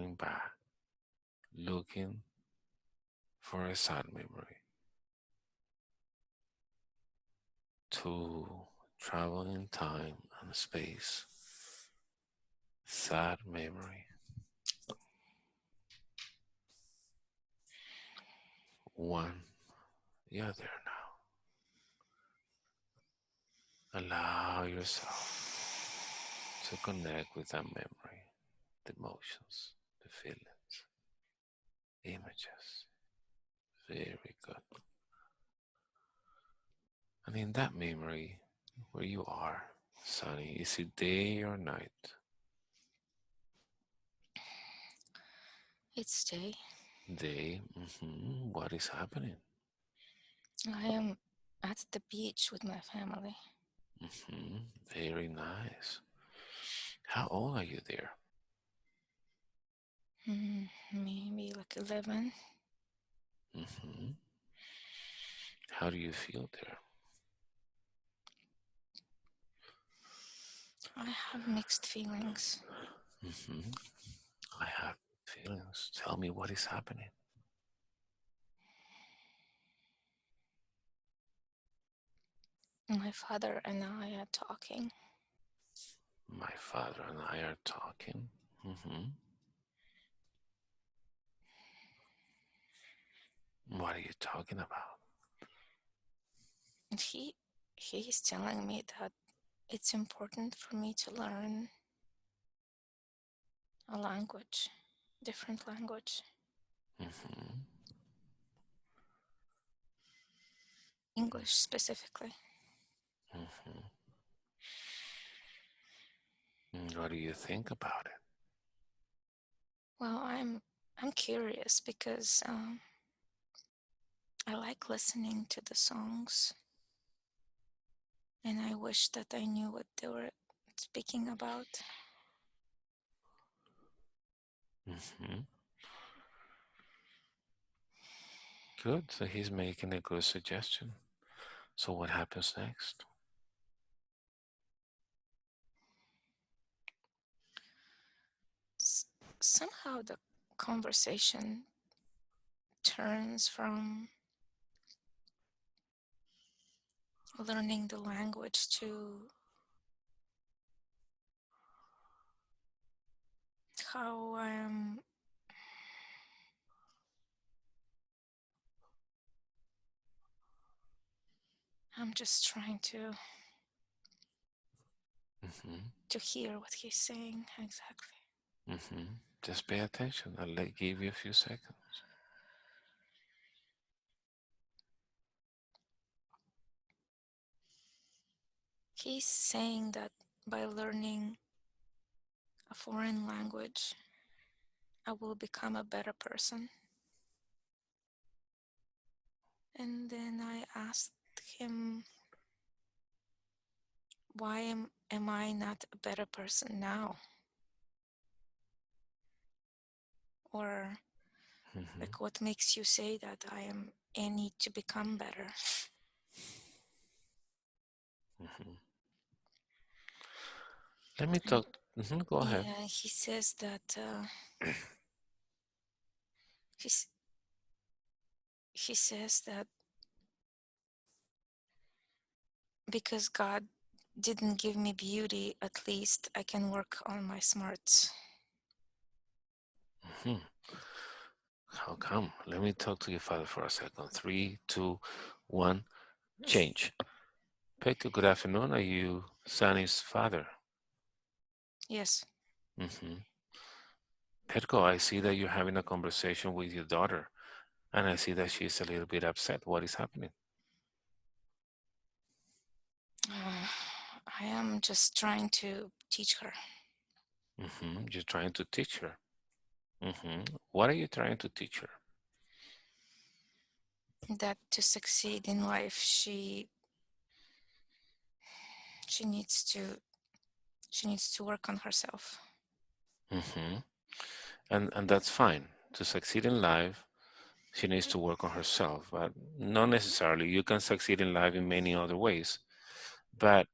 going back, looking for a sad memory, to travel in time and space. Sad memory. One, you're there now. Allow yourself to connect with that memory, the emotions, the feelings, images. Very good. And in that memory, where you are, Sunny, is it day or night? It's day. Day. What is happening? I am at the beach with my family. Very nice. How old are you there? Maybe like 11. hmm How do you feel there? I have mixed feelings. hmm I have feelings. Tell me what is happening. My father and I are talking. My father and I are talking. hmm What are you talking about? And he's telling me that it's important for me to learn a language, different language, hmm English specifically. hmm What do you think about it? Well, I'm curious because I like listening to the songs, and I wish that I knew what they were speaking about. hmm Good. So he's making a good suggestion. So what happens next? S- Somehow the conversation turns from learning the language to how I'm just trying hmm to hear what he's saying exactly. Just pay attention. Give you a few seconds. He's saying that by learning a foreign language, I will become a better person. And then I asked him, why am I not a better person now? Or hmm like, what makes you say that I need to become better? hmm Let me And talk. Go ahead. yeah, he says that he's, he says that because God didn't give me beauty, at least I can work on my smarts. hmm How come? Let me talk to your father for a second. Three, two, one, change. Pekka, good afternoon. Are you Sunny's father? Yes. hmm Petko, I see that you're having a conversation with your daughter, and I see that she's a little bit upset. What is happening? I am just trying to teach her You're trying to teach her. What are you trying to teach her? that to succeed in life, she needs to she needs to work on herself. hmm and that's fine. To succeed in life, she needs to work on herself, but not necessarily. You can succeed in life in many other ways. But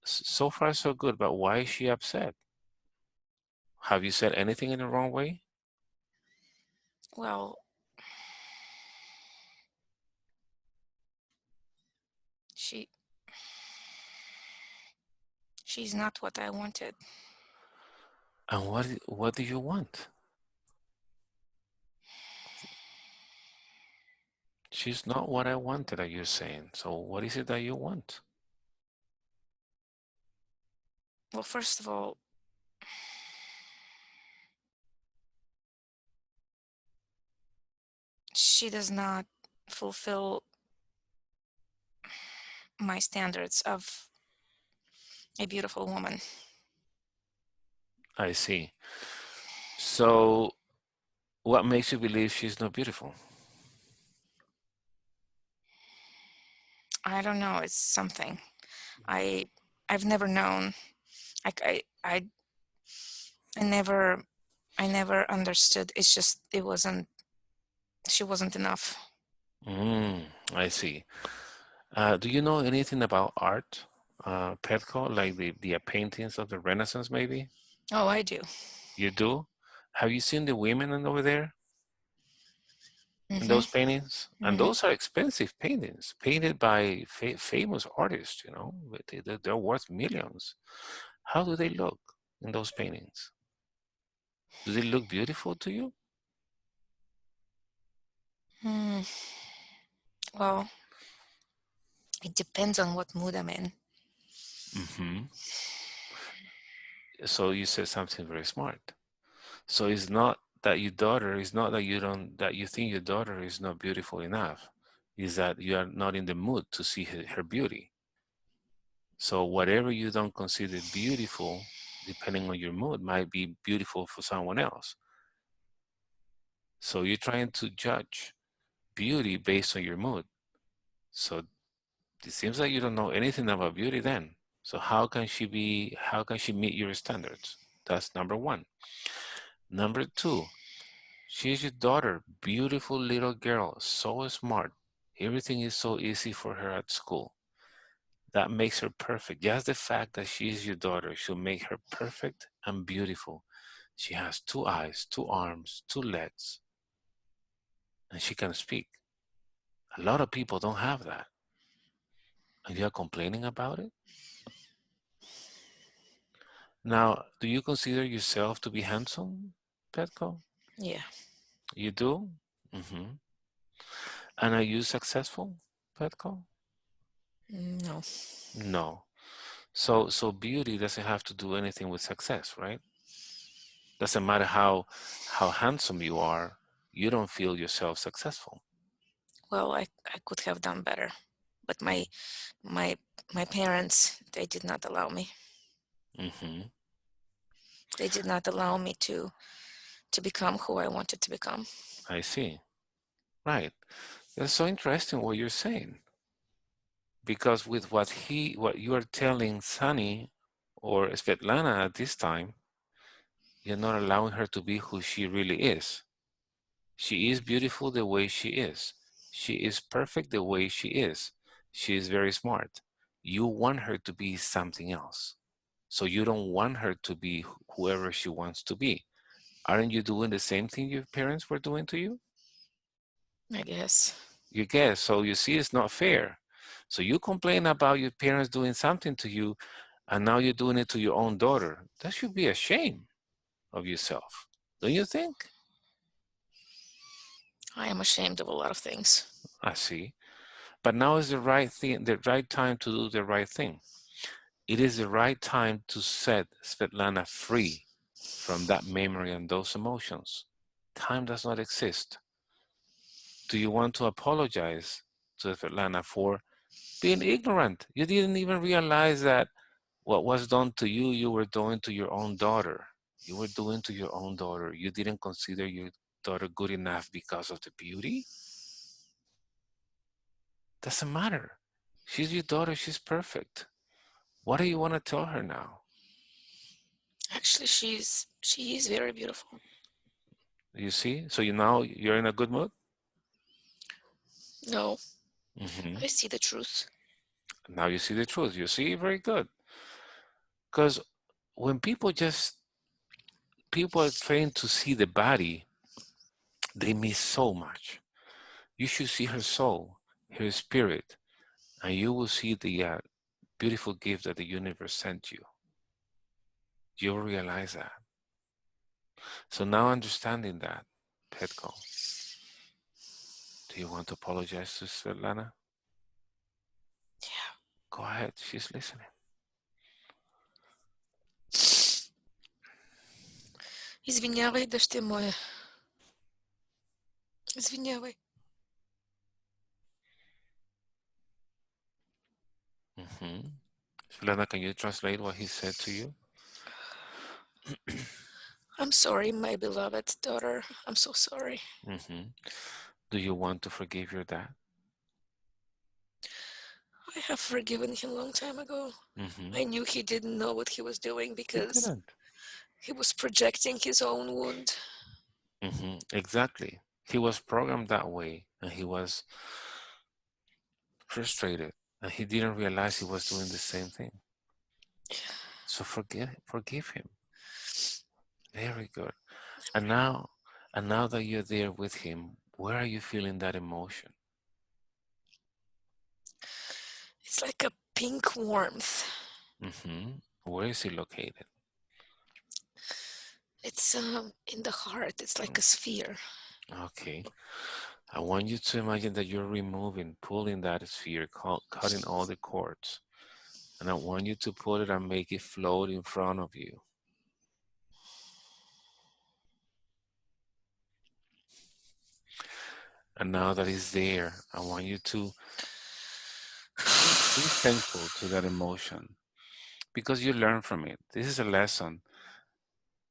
so far, so good. But why is she upset? Have you said anything in the wrong way? Well, she she's not what I wanted. And what do you want? She's not what I wanted, are you saying? So what is it that you want? Well, first of all, she does not fulfill my standards of a beautiful woman. I see. So what makes you believe she's not beautiful? I don't know. It's something. I I've never known. Like I never I never understood. It's just it wasn't. She wasn't enough. Mm, I see. Do you know anything about art, Petko, like the paintings of the Renaissance, maybe? Oh, I do. You do? Have you seen the women over there in Mhm. those paintings? And Mhm. those are expensive paintings, painted by famous artists, you know, but they're worth millions. How do they look in those paintings? Do they look beautiful to you? Mm. Well, it depends on what mood I'm in. Hmm. So you said something very smart. So it's not that your daughter is not that you don't that you think your daughter is not beautiful enough. Is that you are not in the mood to see her beauty. So whatever you don't consider beautiful, depending on your mood, might be beautiful for someone else. So you're trying to judge beauty based on your mood. So it seems like you don't know anything about beauty then. So how can she meet your standards? That's number one. Number two, she's your daughter, beautiful little girl, so smart. Everything is so easy for her at school. That makes her perfect. Just the fact that she is your daughter should make her perfect and beautiful. She has two eyes, two arms, two legs, and she can speak. A lot of people don't have that. And you are complaining about it? Now, do you consider yourself to be handsome, Petko? Yeah. You do? Hmm. And are you successful, Petko? No. No. So beauty doesn't have to do anything with success, right? Doesn't matter how handsome you are, you don't feel yourself successful. Well, I could have done better, but my my parents, they did not allow me. Hmm. They did not allow me to become who I wanted to become. I see. Right. That's so interesting what you're saying. Because with what you are telling Sunny or Svetlana at this time, you're not allowing her to be who she really is. She is beautiful the way she is. She is perfect the way she is. She is very smart. You want her to be something else. So you don't want her to be whoever she wants to be. Aren't you doing the same thing your parents were doing to you? I guess. You guess. So you see, it's not fair. So you complain about your parents doing something to you, and now you're doing it to your own daughter. That should be a shame of yourself. Don't you think? I am ashamed of a lot of things. I see. But now is the right thing, the right time to do the right thing. It is the right time to set Svetlana free from that memory and those emotions. Time does not exist. Do you want to apologize to Svetlana for being ignorant? You didn't even realize that what was done to you, you were doing to your own daughter. You were doing to your own daughter. You didn't consider your daughter good enough because of the beauty? Doesn't matter. She's your daughter. She's perfect. What do you want to tell her now? Actually, she is very beautiful. You see? So you now you're in a good mood? No, Hmm. I see the truth. Now you see the truth. You see? Very good. Because when people are trained to see the body, They miss so much. You should see her soul, her spirit, and you will see the beautiful gift that the universe sent you. You'll realize that. So now understanding that, Petko, do you want to apologize to Svetlana? Yeah. Go ahead, she's listening. Извинявай, дочь моя. Извинявай. Hmm. Svetlana, can you translate what he said to you? I'm sorry, my beloved daughter. I'm so sorry. Hmm. Do you want to forgive your dad? I have forgiven him a long time ago. Hmm. I knew he didn't know what he was doing He because didn't. he was projecting his own wound. Exactly. He was programmed that way, and he was frustrated, and he didn't realize he was doing the same thing. So forgive him. Very good. And now, and now that you're there with him, where are you feeling that emotion? It's like a pink warmth. Where is he located? It's in the heart. It's like Mm, a sphere. okay. I want you to imagine that you're removing, pulling that sphere, cutting all the cords. And I want you to pull it and make it float in front of you. And now that it's there, I want you to be thankful to that emotion because you learn from it. This is a lesson.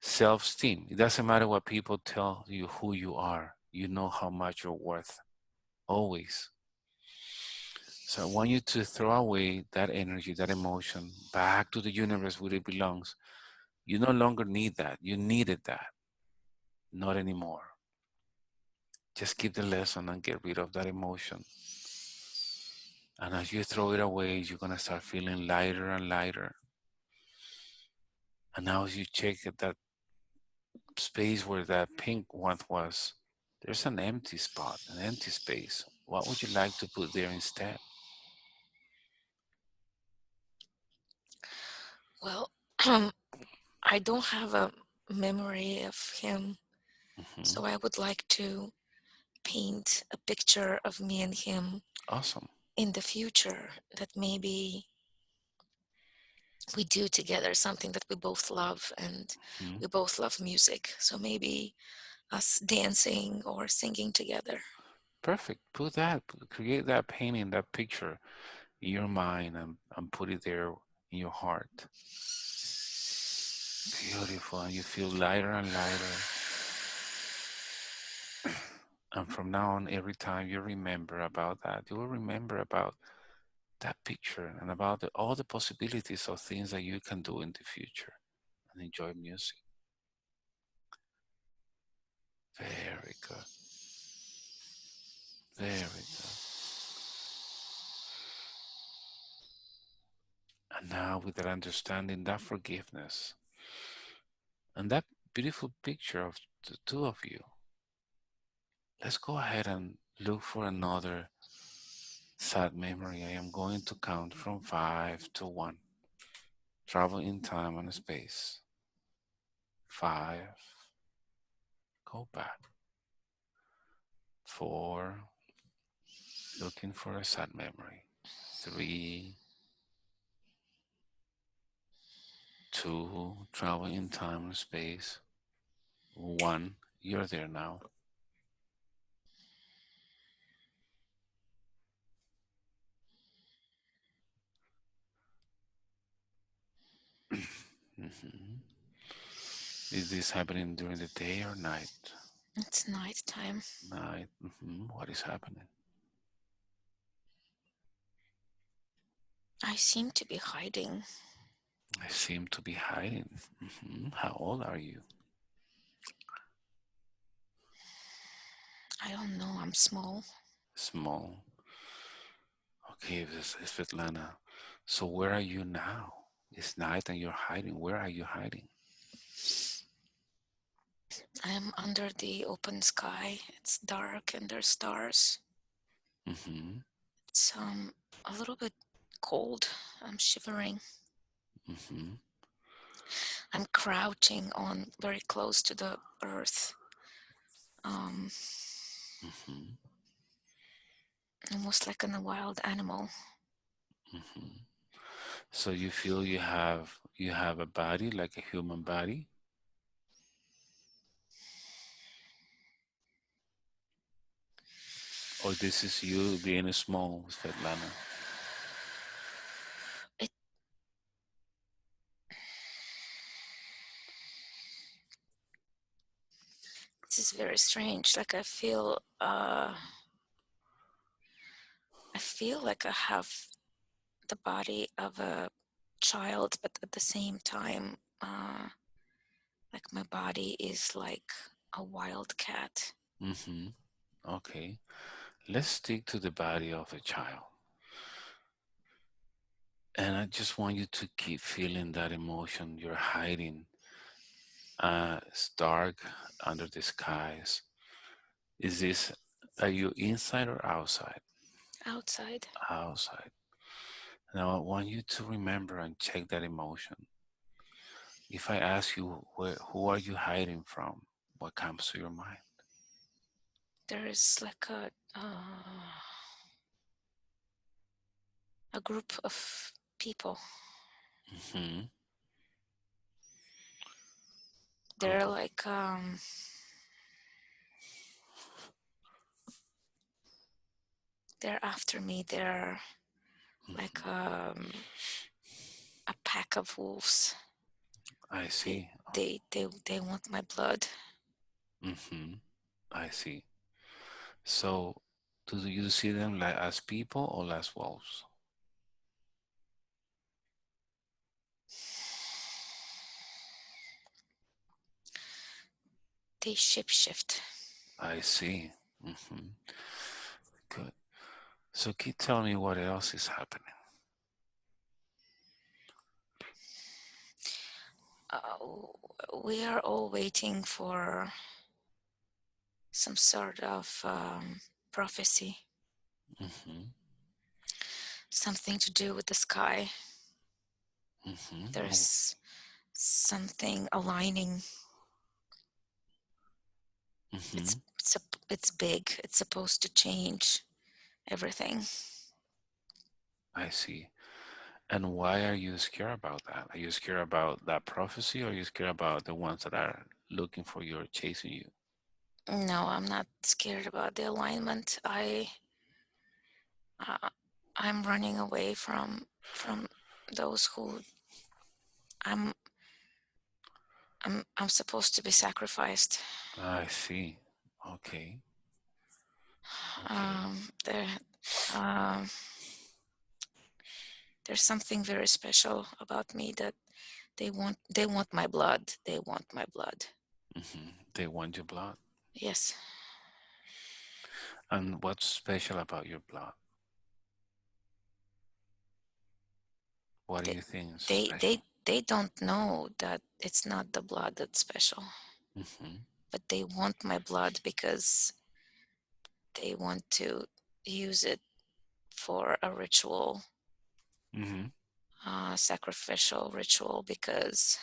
Self-esteem. It doesn't matter what people tell you who you are. You know how much you're worth. Always. So I want you to throw away that energy, that emotion, back to the universe where it belongs. You no longer need that. You needed that. Not anymore. Just keep the lesson and get rid of that emotion. And as you throw it away, you're going to start feeling lighter and lighter. And now as you check at that space where that pink one was, there's an empty spot, an empty space. What would you like to put there instead? Well, I don't have a memory of him, Hmm. so I would like to paint a picture of me and him Awesome. in the future that maybe we do together something that we both love, and Hmm. we both love music, so maybe us dancing or singing together. Perfect. Put that, create that painting, that picture in your mind and put it there in your heart. Beautiful. And you feel lighter and lighter. And from now on, every time you remember about that, you will remember about that picture and about all the possibilities of things that you can do in the future and enjoy music. Very good. Very good. And now, with that understanding, that forgiveness, and that beautiful picture of the two of you, let's go ahead and look for another sad memory. I am going to count from 5 to 1. Travel in time and space. 5. Go back. 4. Looking for a sad memory. 3. 2. Travel in time and space. 1. You're there now. Mhm. Is this happening during the day or night? It's night time. Night. What is happening? I seem to be hiding. I seem to be hiding. How old are you? I don't know, I'm small. Small. Okay, this is Svetlana. So where are you now? It's night and you're hiding. Where are you hiding? I'm under the open sky. It's dark and there's stars. Mm-hmm. It's a little bit cold. I'm shivering. Mm-hmm. I'm crouching on very close to the earth. Um, Mm-hmm. Almost like a wild animal. Mm-hmm. So you feel you have a body like a human body, or this is you being small, Svetlana? It This is very strange. Like I feel like I have the body of a child, but at the same time, like my body is like a wild cat. Mm-hmm. Okay. Let's stick to the body of a child. And I just want you to keep feeling that emotion you're hiding. It's dark under the skies. Is this, are you inside or outside? Outside, Outside. Now I want you to remember and check that emotion. If I ask you, who are you hiding from? What comes to your mind? there is like a group of people. Hmm. They're Group of. like they're after me. They're like Hmm. a pack of wolves. I They see. they want my blood. Hmm. I see. So, do you see them like as people or as wolves? They shapeshift. I see. Hmm. Good. So, keep telling me what else is happening. Uh, we are all waiting for some sort of prophecy, Hmm. something to do with the sky. Hmm. Oh, There's something aligning. hmm. It's big. It's supposed to change everything. I see. And why are you scared about that? Are you scared about that prophecy, or are you scared about the ones that are looking for you or chasing you? No, I'm not scared about the alignment. Uh, I'm running away from those who I'm I'm supposed to be sacrificed. I see. Okay. Okay. Um, there um, there's something very special about me that they want my blood. They want my blood. They want your blood. Yes. And what's special about your blood? What do They you think is they they special? they don't know that it's not the blood that's special, Hmm. but they want my blood because they want to use it for a ritual, Hmm. sacrificial ritual, because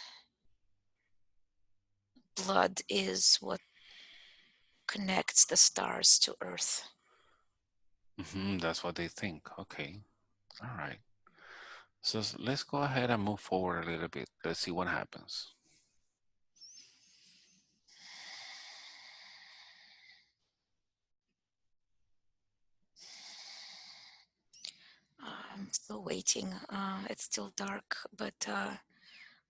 blood is what connects the stars to Earth. That's what they think. Okay. All right. So let's go ahead and move forward a little bit. Let's see what happens. I'm still waiting. It's still dark, but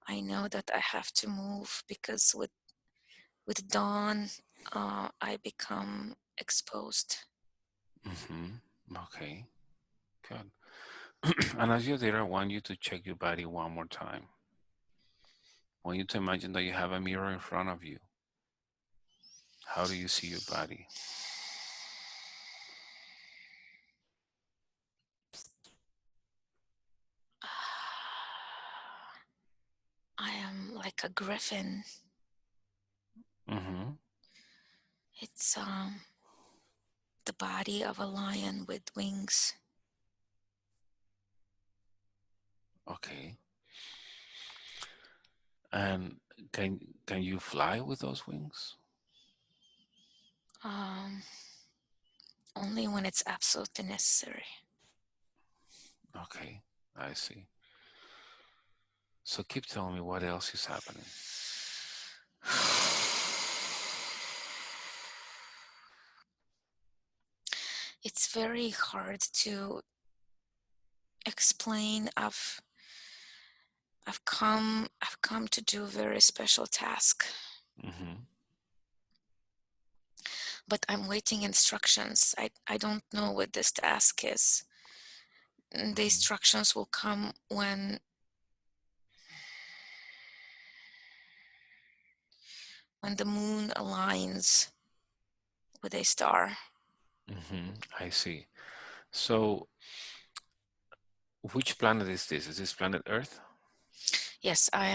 I know that I have to move because with dawn, I become exposed. Hmm. Okay. Good. And as you're there, I want you to check your body one more time. I want you to imagine that you have a mirror in front of you. How do you see your body? I am like a griffin. Hmm. It's the body of a lion with wings. Okay. And can you fly with those wings? Um, Only when it's absolutely necessary. Okay, I see. So keep telling me what else is happening. It's very hard to explain. I've come to do a very special task, Mm-hmm. but I'm waiting instructions. I don't know what this task is. The Mm-hmm. instructions will come when the moon aligns with a star. Mm-hmm. I see. So which planet is this? Is this planet Earth? Yes, I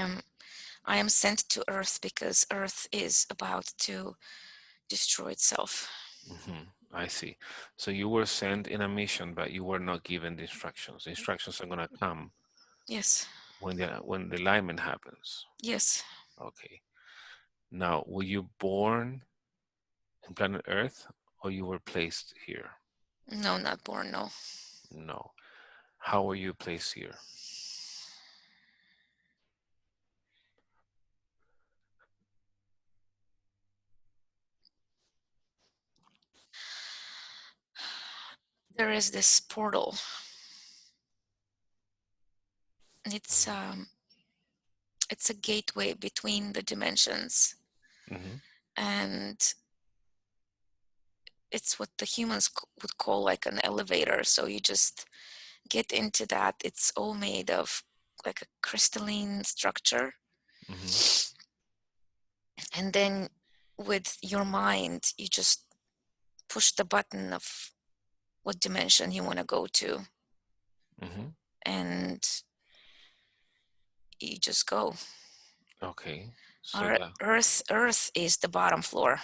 am sent to Earth because Earth is about to destroy itself. Mm-hmm. I see. So you were sent in a mission, but you were not given the instructions. The instructions are gonna come Yes, when the alignment happens. yes. Okay. Now, were you born in planet Earth or you were placed here? No, not born, no. No. How were you placed here? There is this portal. It's it's a gateway between the dimensions, Mm-hmm. and it's what the humans would call like an elevator. So you just get into that. It's all made of like a crystalline structure, Mm-hmm. and then with your mind you just push the button of what dimension you want to go to, Mm-hmm. and you just go. Okay. So Our that earth is the bottom floor.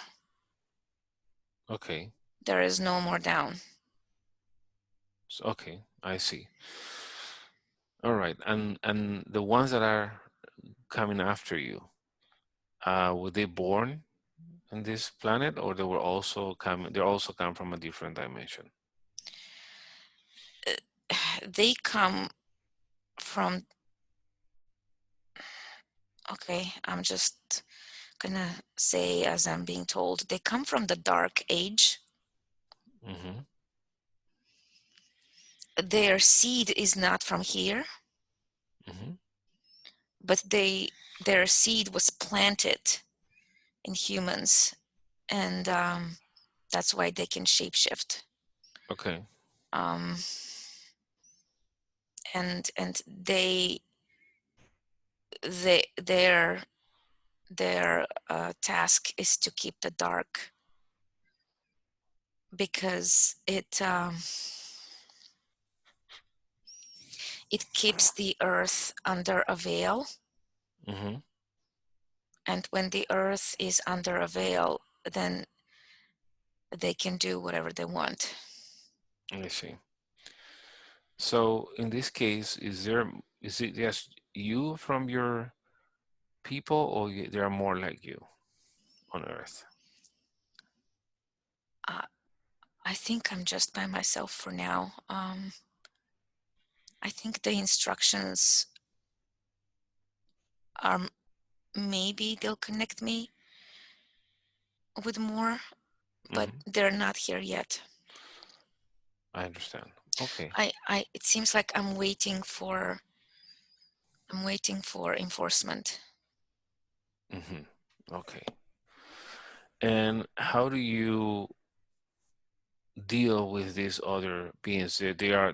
okay. There is no more down. Okay, I see. All right. And the ones that are coming after you, were they born in this planet or they also come from a different dimension? They come from, okay, I'm just gonna say as I'm being told, they come from the dark age. Mm-hmm. Their seed is not from here, Mm-hmm. but their seed was planted in humans, and that's why they can shapeshift. Okay. Um, and their task is to keep the dark, because it keeps the earth under a veil, Mm-hmm. and when the earth is under a veil, then they can do whatever they want. I see. So in this case, is it just you from your people or there are more like you on Earth? uh, I think I'm just by myself for now. I think the instructions are, maybe they'll connect me with more, but Mm-hmm. they're not here yet. I understand. Okay. It seems like I'm waiting for enforcement. Mm-hmm. Okay. And how do you deal with these other beings? They are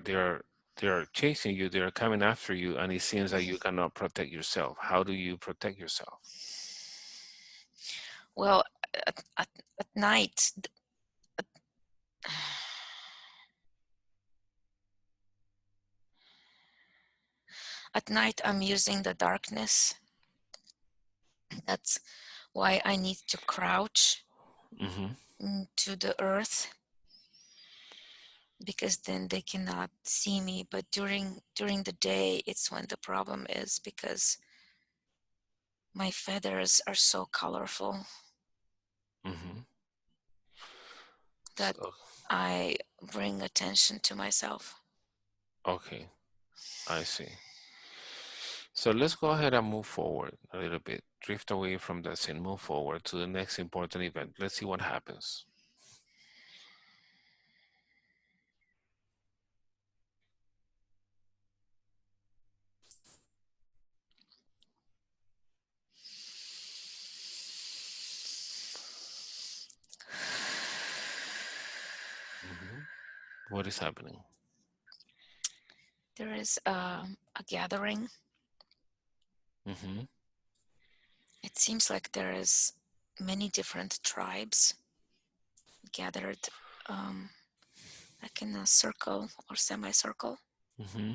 chasing you, they are coming after you, and it seems like you cannot protect yourself. How do you protect yourself? Well, at night, at night I'm using the darkness. That's why I need to crouch Mm-hmm. to the earth, because then they cannot see me. But during the day, it's when the problem is, because my feathers are so colorful Mm-hmm. that So, I bring attention to myself. okay, I see. So let's go ahead and move forward a little bit. Drift away from that scene, move forward to the next important event. Let's see what happens. Hmm. What is happening? There is a gathering. Hmm. It seems like there is many different tribes gathered, um, like in a circle or semicircle, Hmm.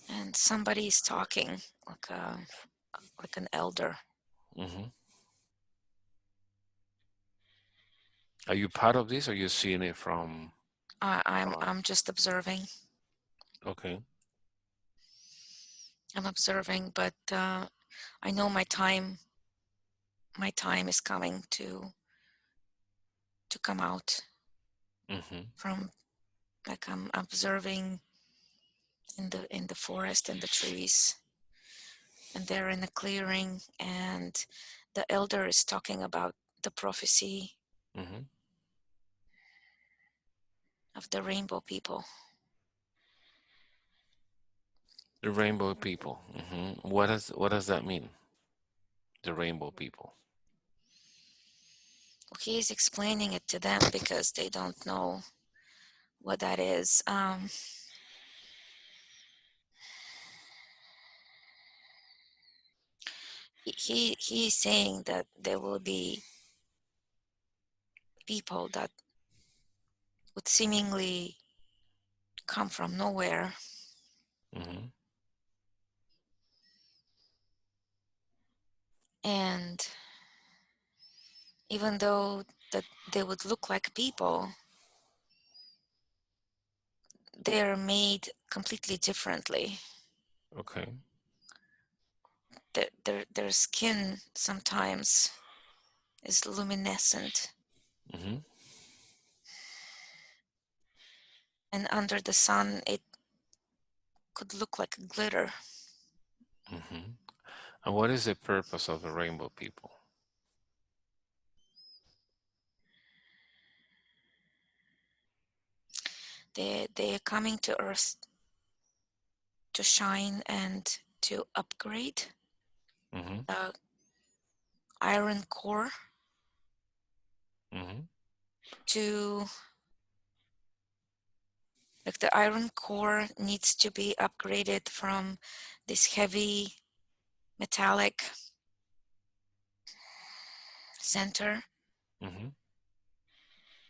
and somebody is talking, like an elder. Hmm. Are you part of this, or you seeing it from? I'm just observing. Okay. I'm observing, but I know my time is coming to come out Hmm. from, like, I'm observing in the forest and the trees, and they're in a clearing, and the elder is talking about the prophecy Hmm. of the rainbow people. The rainbow people. What does that mean? The rainbow people. He is explaining it to them because they don't know what that is. He's saying that there will be people that would seemingly come from nowhere, Hmm. and even though that they would look like people, they're made completely differently. Okay. Their skin sometimes is luminescent, Hmm. and under the sun it could look like glitter. Hmm. And what is the purpose of the rainbow people? They are coming to earth to shine and to upgrade Hmm. the iron core, Hmm. to, like, the iron core needs to be upgraded from this heavy metallic center Hmm.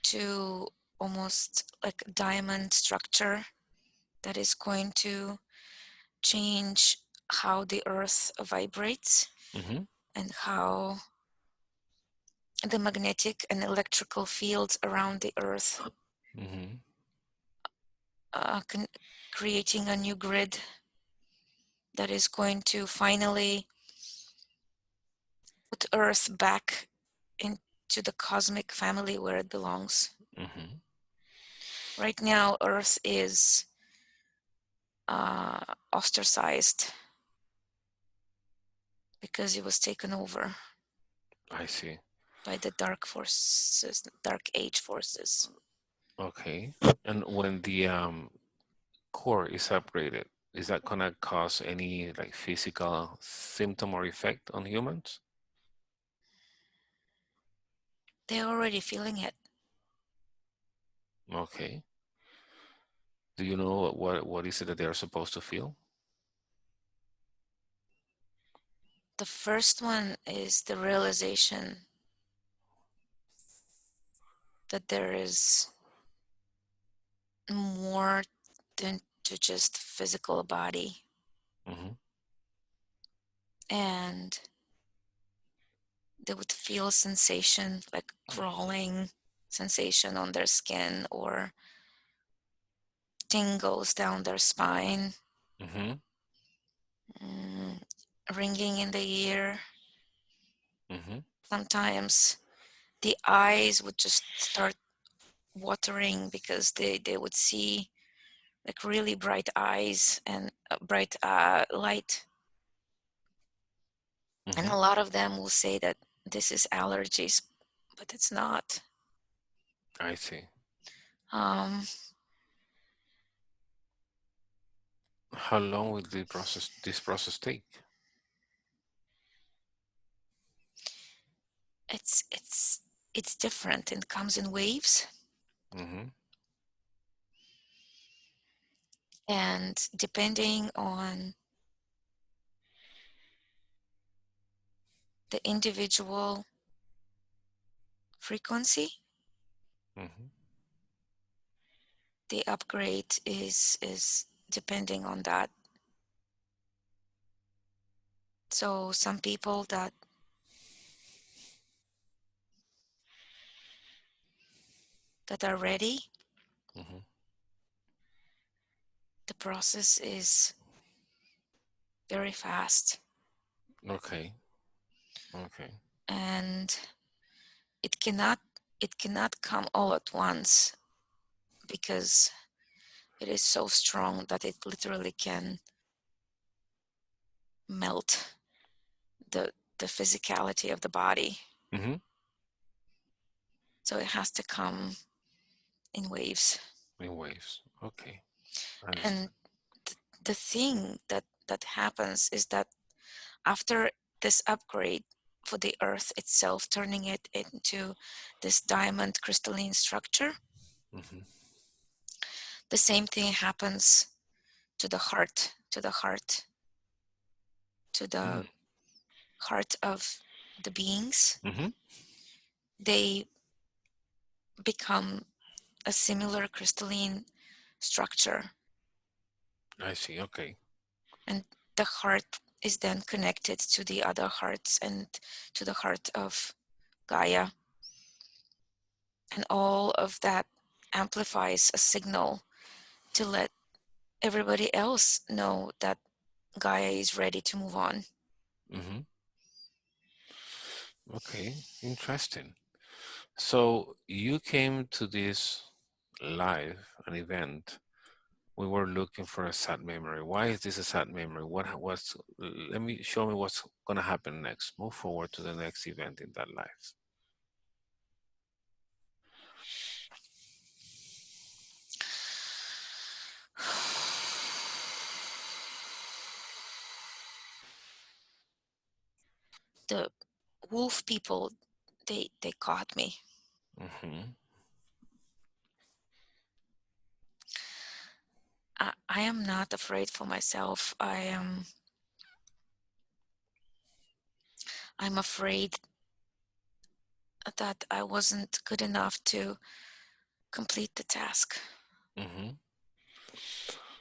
to almost like a diamond structure that is going to change how the earth vibrates, Hmm. and how the magnetic and electrical fields around the earth, Hmm. can, creating a new grid that is going to finally put earth back into the cosmic family where it belongs. Hmm. Right now earth is ostracized because it was taken over I see. by the dark forces, dark age forces. Okay. And when the core is upgraded, is that gonna cause any like physical symptom or effect on humans? They're already feeling it. Okay. Do you know what is it that they are supposed to feel? The first one is the realization that there is more than to just physical body, Hmm. and they would feel sensation like crawling sensation on their skin or tingles down their spine, Mm-hmm. mm, ringing in the ear. Mm-hmm. Sometimes the eyes would just start watering because they would see like really bright eyes and bright light. And Mm-hmm. a lot of them will say that this is allergies, but it's not. I see. Um, How long will this process take? it's different and comes in waves, Mm-hmm. and depending on the individual frequency, Mm-hmm. the upgrade is depending on that. So some people that are ready, Mm-hmm. the process is very fast, Okay. Okay. and it cannot it cannot come all at once because it is so strong that it literally can melt the physicality of the body. Mm-hmm. So it has to come in waves. In waves. Okay. And Understood. the thing that happens is that after this upgrade for the earth itself, turning it into this diamond crystalline structure, Mm-hmm. the same thing happens to the heart, to the heart of the beings. Mm-hmm. They become a similar crystalline structure, I see. Okay. and the heart is then connected to the other hearts and to the heart of Gaia, and all of that amplifies a signal to let everybody else know that Gaia is ready to move on. Mm-hmm. Okay. Interesting. So you came to this live, an event. We were looking for a sad memory. Why is this a sad memory? What's, let me show me what's gonna happen next. Move forward to the next event in that life. The wolf people, they caught me. Mm-hmm. I am not afraid for myself. I'm afraid that I wasn't good enough to complete the task. Mm-hmm.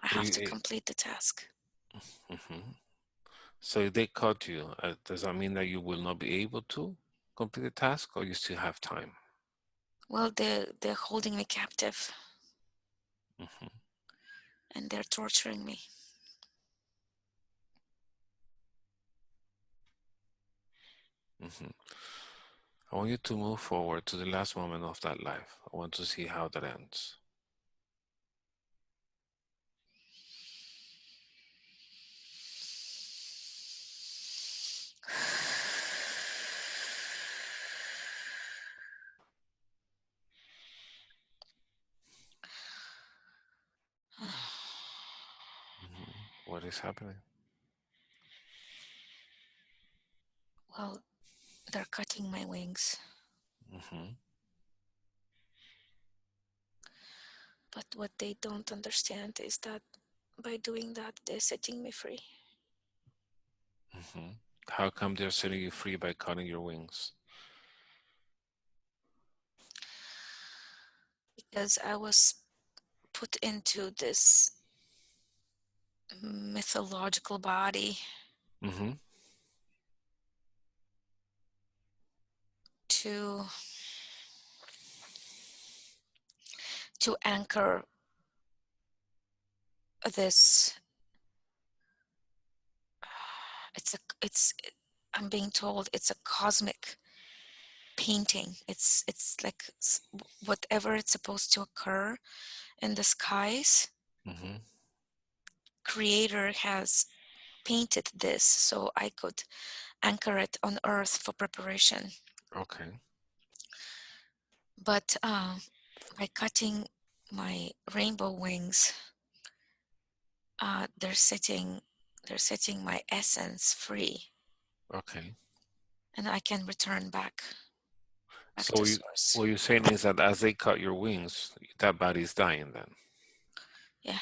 I have to complete the task. Mm-hmm. So if they caught you, does that mean that you will not be able to complete the task, or you still have time? Well, they're holding me captive Mm-hmm. and they're torturing me. Mm-hmm. I want you to move forward to the last moment of that life. I want to see how that ends. Mm-hmm. What is happening? Well, they're cutting my wings, Mm-hmm. but what they don't understand is that by doing that, they're setting me free. Mm-hmm. How come they're setting you free by cutting your wings? Because I was put into this mythological body Mm-hmm. to anchor this. It's I'm being told it's a cosmic painting. It's like whatever it's supposed to occur in the skies, Mm-hmm. creator has painted this so I could anchor it on earth for preparation. Okay. But by cutting my rainbow wings, they're setting my essence free, Okay. and I can return back So to you, source. what you're saying is that as they cut your wings, that body's dying then. Yeah,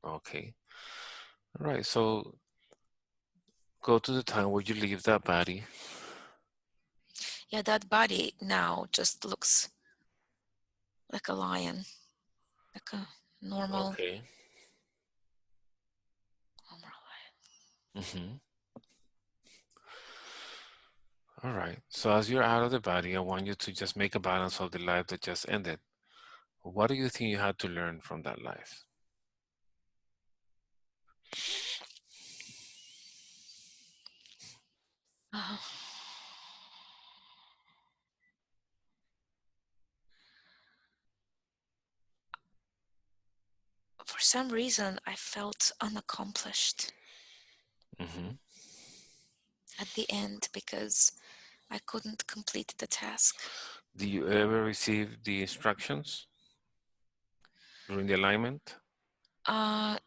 Okay. All right. So go to the time where you leave that body. yeah. That body now just looks like a lion, like a normal Okay. normal lion. Mm-hmm. All right. So as you're out of the body, I want you to just make a balance of the life that just ended. What do you think you had to learn from that life? Uh, for some reason, I felt unaccomplished Mm-hmm. at the end because I couldn't complete the task. Do you ever receive the instructions during the alignment? Uh,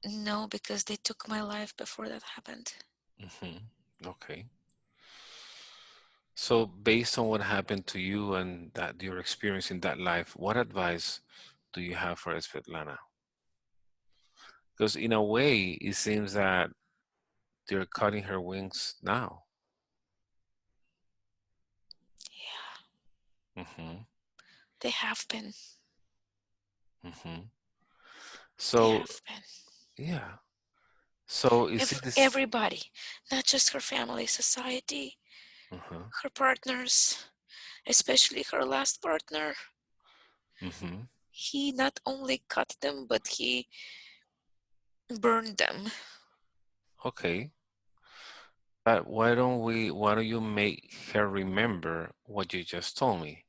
no, because they took my life before that happened. Mm-hmm. Okay. So based on what happened to you and that you're experiencing that life, what advice do you have for Svetlana? Because in a way, it seems that they're cutting her wings now. Yeah, Mm-hmm. they have been. Mm-hmm. They So have been. yeah. So is it this? Everybody, not just her family, society, Uh-huh. her partners, especially her last partner. Mm-hmm. He not only cut them, but he burned them. Okay. But why don't you make her remember what you just told me?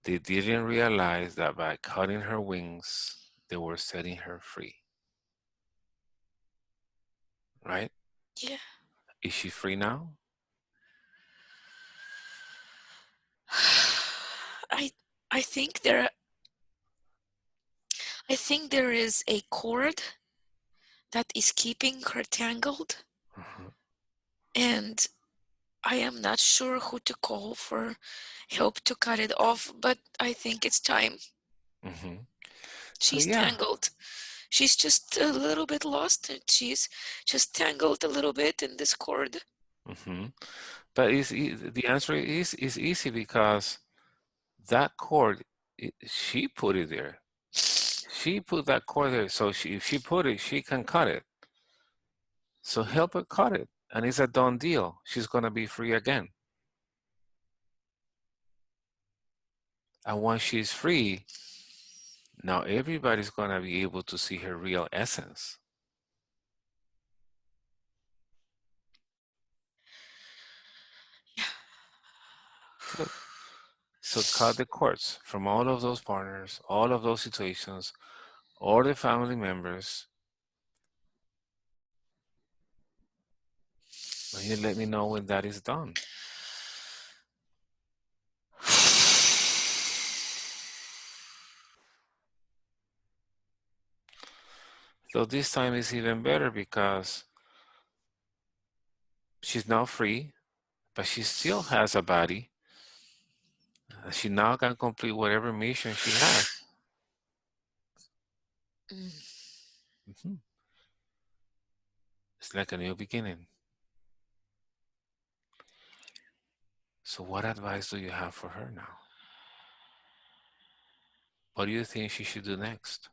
They didn't realize that by cutting her wings, they were setting her free, right? Yeah. Is she free now? I I think there I think there is a cord that is keeping her tangled, Uh-huh. and I am not sure who to call for help to cut it off, but I think it's time. Mm-hmm. So She's yeah. tangled. She's just a little bit lost, and she's just tangled a little bit in this cord. Mm-hmm. But the answer is easy because that cord, she put it there. She put that cord there, so if she put it, she can cut it. So help her cut it, and it's a done deal. She's gonna be free again. And once she's free, now everybody's gonna be able to see her real essence. Yeah. Good. So cut the cords from all of those partners, all of those situations, all the family members, and you let me know when that is done. So this time is even better because she's now free, but she still has a body. She now can complete whatever mission she has. Mm. Mhm. It's like a new beginning. So what advice do you have for her now? What do you think she should do next?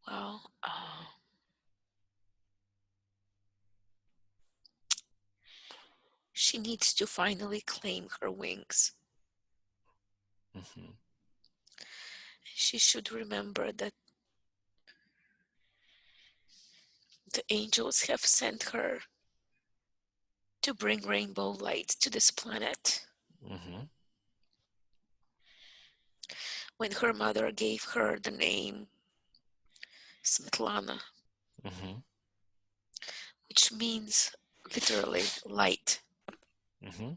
Well, she needs to finally claim her wings. Mm-hmm. She should remember that the angels have sent her to bring rainbow light to this planet. Mm-hmm. When her mother gave her the name Svetlana, Mm-hmm. which means literally light, Mm-hmm.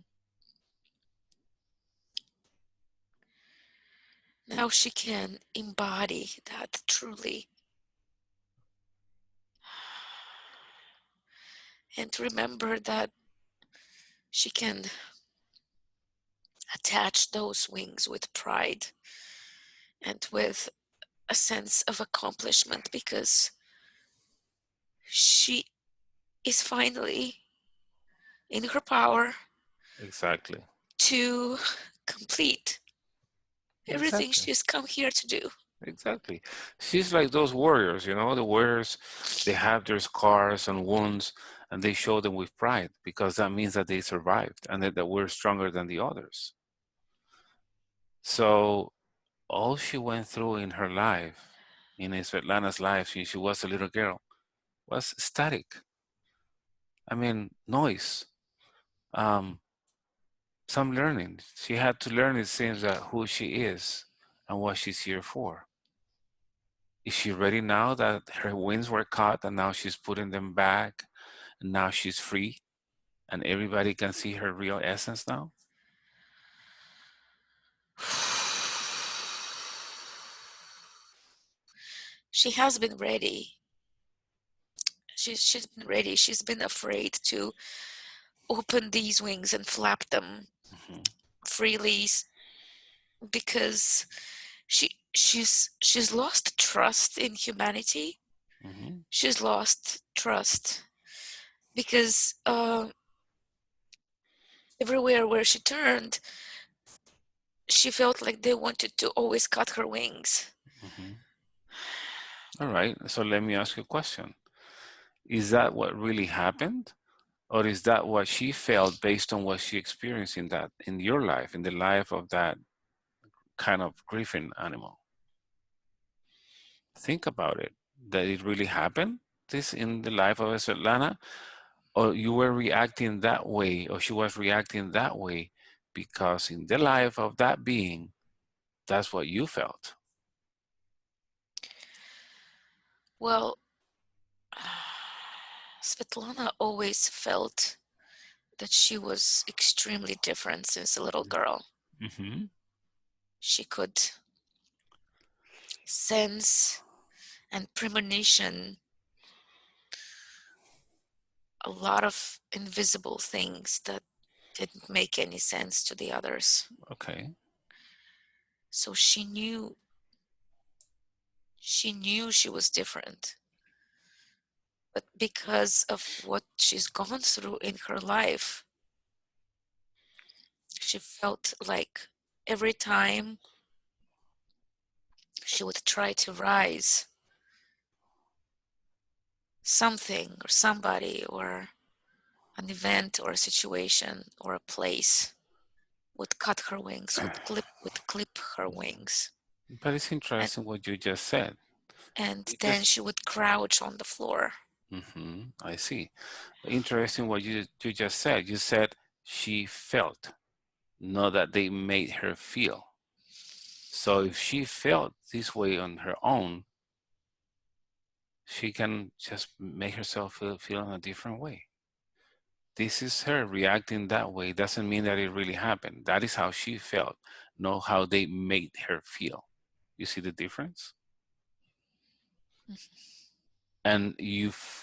now she can embody that truly and remember that she can attach those wings with pride and with a sense of accomplishment because she is finally in her power Exactly. to complete everything Exactly. she's come here to do. Exactly. She's like those warriors, the warriors, they have their scars and wounds and they show them with pride because that means that they survived and that we're stronger than the others. So all she went through in her life, in Svetlana's life, since she was a little girl, was static. I mean, noise. Um, some learning. She had to learn, it seems, that who she is and what she's here for. Is she ready now that her wings were caught and now she's putting them back and now she's free and everybody can see her real essence now? She has been ready. She's been ready. She's been afraid to open these wings and flap them Hmm. freely because she's lost trust in humanity. Hmm. She's lost trust because everywhere where she turned, she felt like they wanted to always cut her wings. Hmm. All right, so let me ask you a question. Is that what really happened? Or is that what she felt based on what she experienced in that, in your life, in the life of that kind of grieving animal? Think about it. That it really happened, this in the life of Svetlana? Or you were reacting that way, or she was reacting that way because in the life of that being, that's what you felt. Well, Svetlana always felt that she was extremely different since a little girl. Mm-hmm. She could sense and premonition a lot of invisible things that didn't make any sense to the others. Okay. So she knew she was different. But because of what she's gone through in her life, she felt like every time she would try to rise, something or somebody or an event or a situation or a place would cut her wings, would clip her wings. But it's And interesting what you just said and then because she would crouch on the floor. I see. Interesting what you just said. You said she felt, not that they made her feel. So if she felt this way on her own, she can just make herself feel in a different way. This is her reacting that way. Doesn't mean that it really happened. That is how she felt, not how they made her feel. You see the difference? And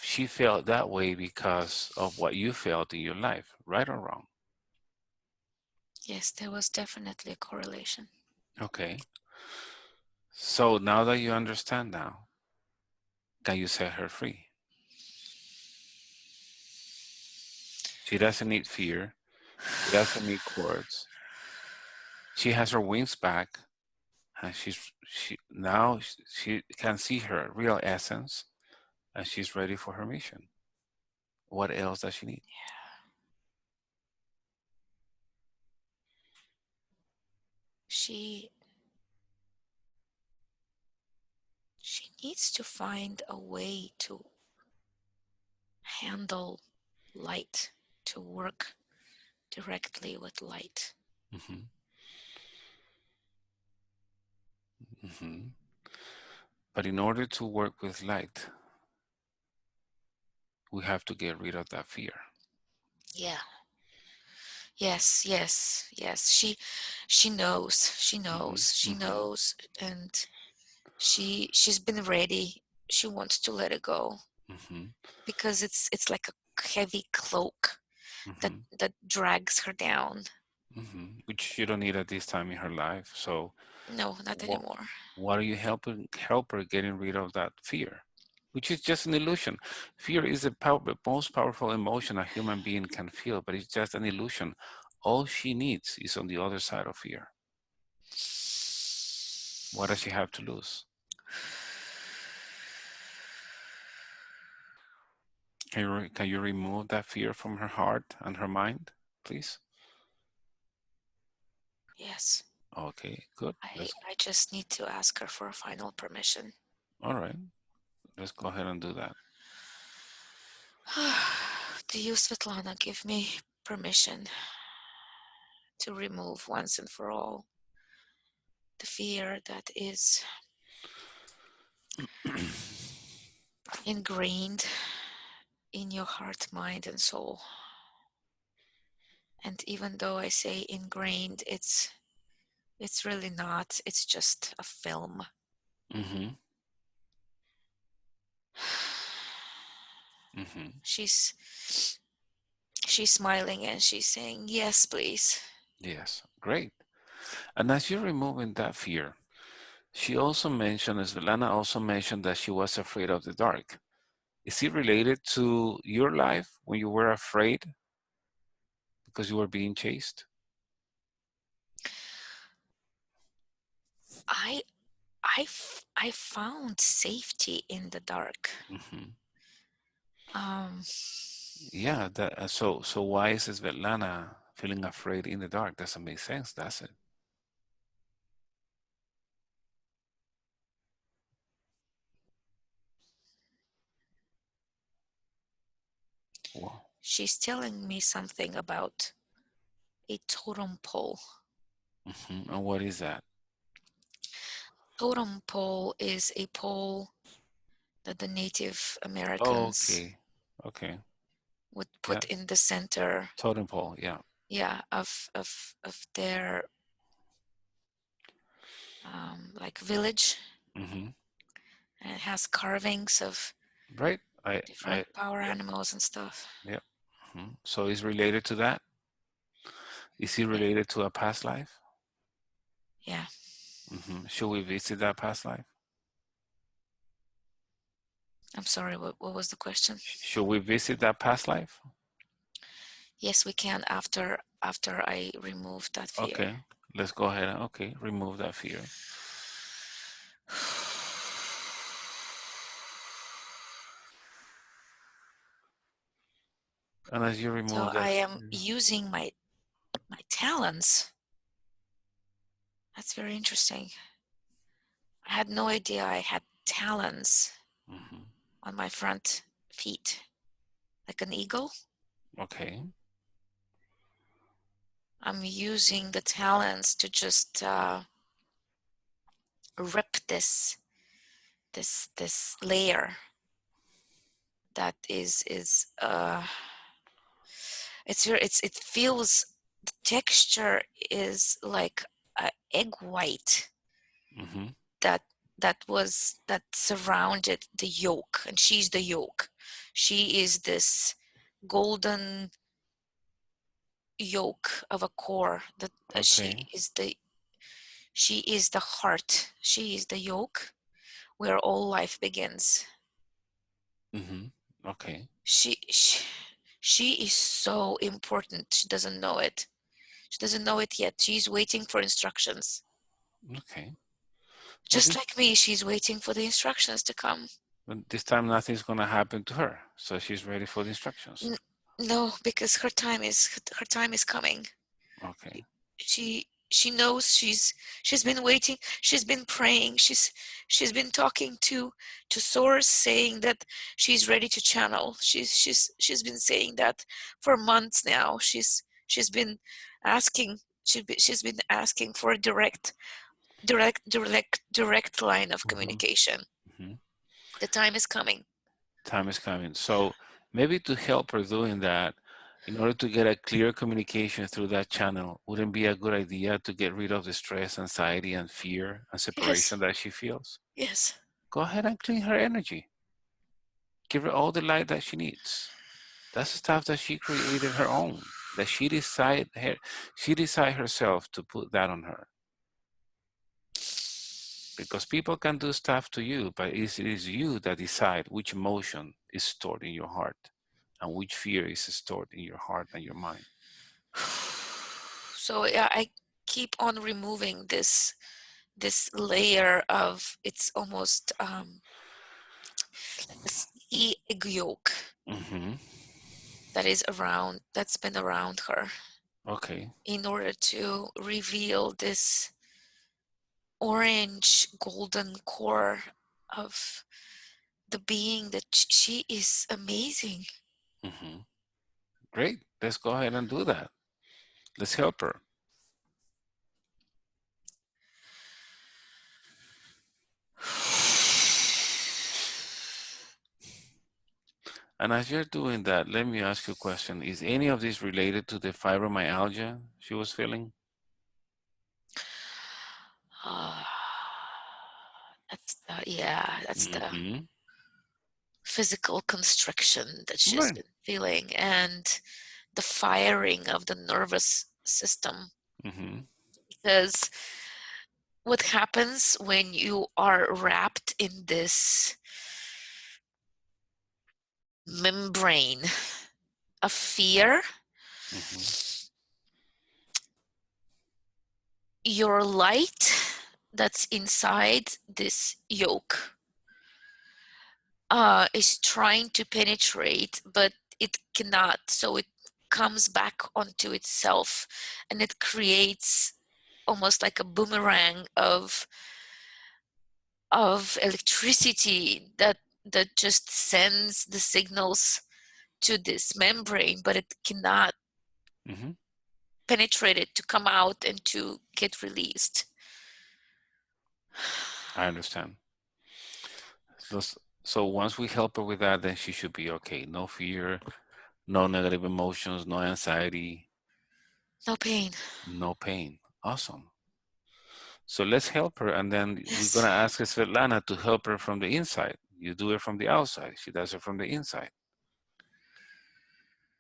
she felt that way because of what you felt in your life, right or wrong? Yes, there was definitely a correlation. Okay. So now that you understand now, can you set her free? She doesn't need fear. She doesn't need cords. She has her wings back, and she can see her real essence, and she's ready for her mission. What else does she need? she she needs to find a way to handle light, to work directly with light. Mm-hmm. Mm-hmm. But in order to work with light, we have to get rid of that fear. Yeah. Yes, yes, yes. She knows. She Mm-hmm. knows. She Mm-hmm. knows, and she's been ready. She wants to let it go Mm-hmm. because it's like a heavy cloak that Mm-hmm. that drags her down. Mm-hmm. Which you don't need at this time in her life. So No, not what anymore. what are you help her getting rid of that fear? Which is just an illusion. Fear is the most powerful emotion a human being can feel, but it's just an illusion. All she needs is on the other side of fear. What does she have to lose? Can you remove that fear from her heart and her mind, please? Yes. Okay, good. I just need to ask her for a final permission. All right. Let's go ahead and do that. Do you, Svetlana, give me permission to remove once and for all the fear that is ingrained in your heart, mind, and soul? And even though I say ingrained, it's really not. It's just a film. Mm-hmm. Mm-hmm. She's she's smiling and she's saying, "Yes, please." Yes, great. And as you're removing that fear, she also mentioned, Svetlana also mentioned that she was afraid of the dark. Is it related to your life when you were afraid because you were being chased? I I found safety in the dark. Hmm. Um, Yeah, so why is Svetlana feeling afraid in the dark? Doesn't make sense, does it? Well, she's telling me something about a totem pole. And what is that? Totem pole is a pole that the Native Americans Okay, okay, would put yes. in the center, Totem pole, yeah. yeah, of their like village, Hmm. and it has carvings of Right. different power Yep, animals and stuff. yep. So it's related to that? Is it Yeah, related to a past life? yeah. Should we visit that past life? I'm sorry. What was the question? Should we visit that past life? Yes, we can after I remove that fear. Okay, let's go ahead and okay, remove that fear. And as you So remove that I am fear, using my talons. That's very interesting. I had no idea I had talons hmm on my front feet, like an eagle. okay, I'm using the talons to just rip this layer that is it feels, the texture is like egg white hmm that that surrounded the yolk, and she's the yolk. She is this golden yolk of a core that okay, she is the heart. She is the yolk where all life begins. hmm okay, she she, she is so important. She doesn't know it. She doesn't know it yet. She's waiting for instructions. okay. Well, Just like me, she's waiting for the instructions to come. this time nothing's gonna happen to her, so she's ready for the instructions. No, because her time is coming. Okay. She she knows she's been waiting, she's been praying, she's been talking to source, saying that she's ready to channel. She's been saying that for months now. She's been asking, she's been asking for a direct line of Hmm. communication. Hmm. The time is coming. Time is coming. So maybe to help her doing that, in order to get a clear communication through that channel, wouldn't be a good idea to get rid of the stress, anxiety, and fear and Yes, separation that she feels? yes. Go ahead and clean her energy. Give her all the light that she needs. That's stuff that she created her own. That she decide herself to put that on her. Because people can do stuff to you, but it is you that decide which emotion is stored in your heart and which fear is stored in your heart and your mind. So yeah, I keep on removing this layer of, it's almost like this egg yolk Hmm. that is around, that's been around her, Okay. in order to reveal this orange golden core of the being that she is amazing. Hmm. Great. Let's go ahead and do that. Let's help her. And as you're doing that, let me ask you a question. Is any of this related to the fibromyalgia she was feeling? Ah, yeah, that's the Hmm. physical constriction that she's Right. been feeling, and the firing of the nervous system. Hmm. Because what happens when you are wrapped in this membrane of fear, Hmm. your light that's inside this yolk is trying to penetrate, but it cannot. So it comes back onto itself, and it creates almost like a boomerang of electricity that just sends the signals to this membrane, but it cannot Hmm. penetrate it to come out and to get released. I understand. So, so once we help her with that, then she should be okay. No fear, no negative emotions, no anxiety, No pain. no pain. Awesome. So let's help her, and then we're Yes. gonna ask Svetlana to help her from the inside. You do it from the outside. She does it from the inside.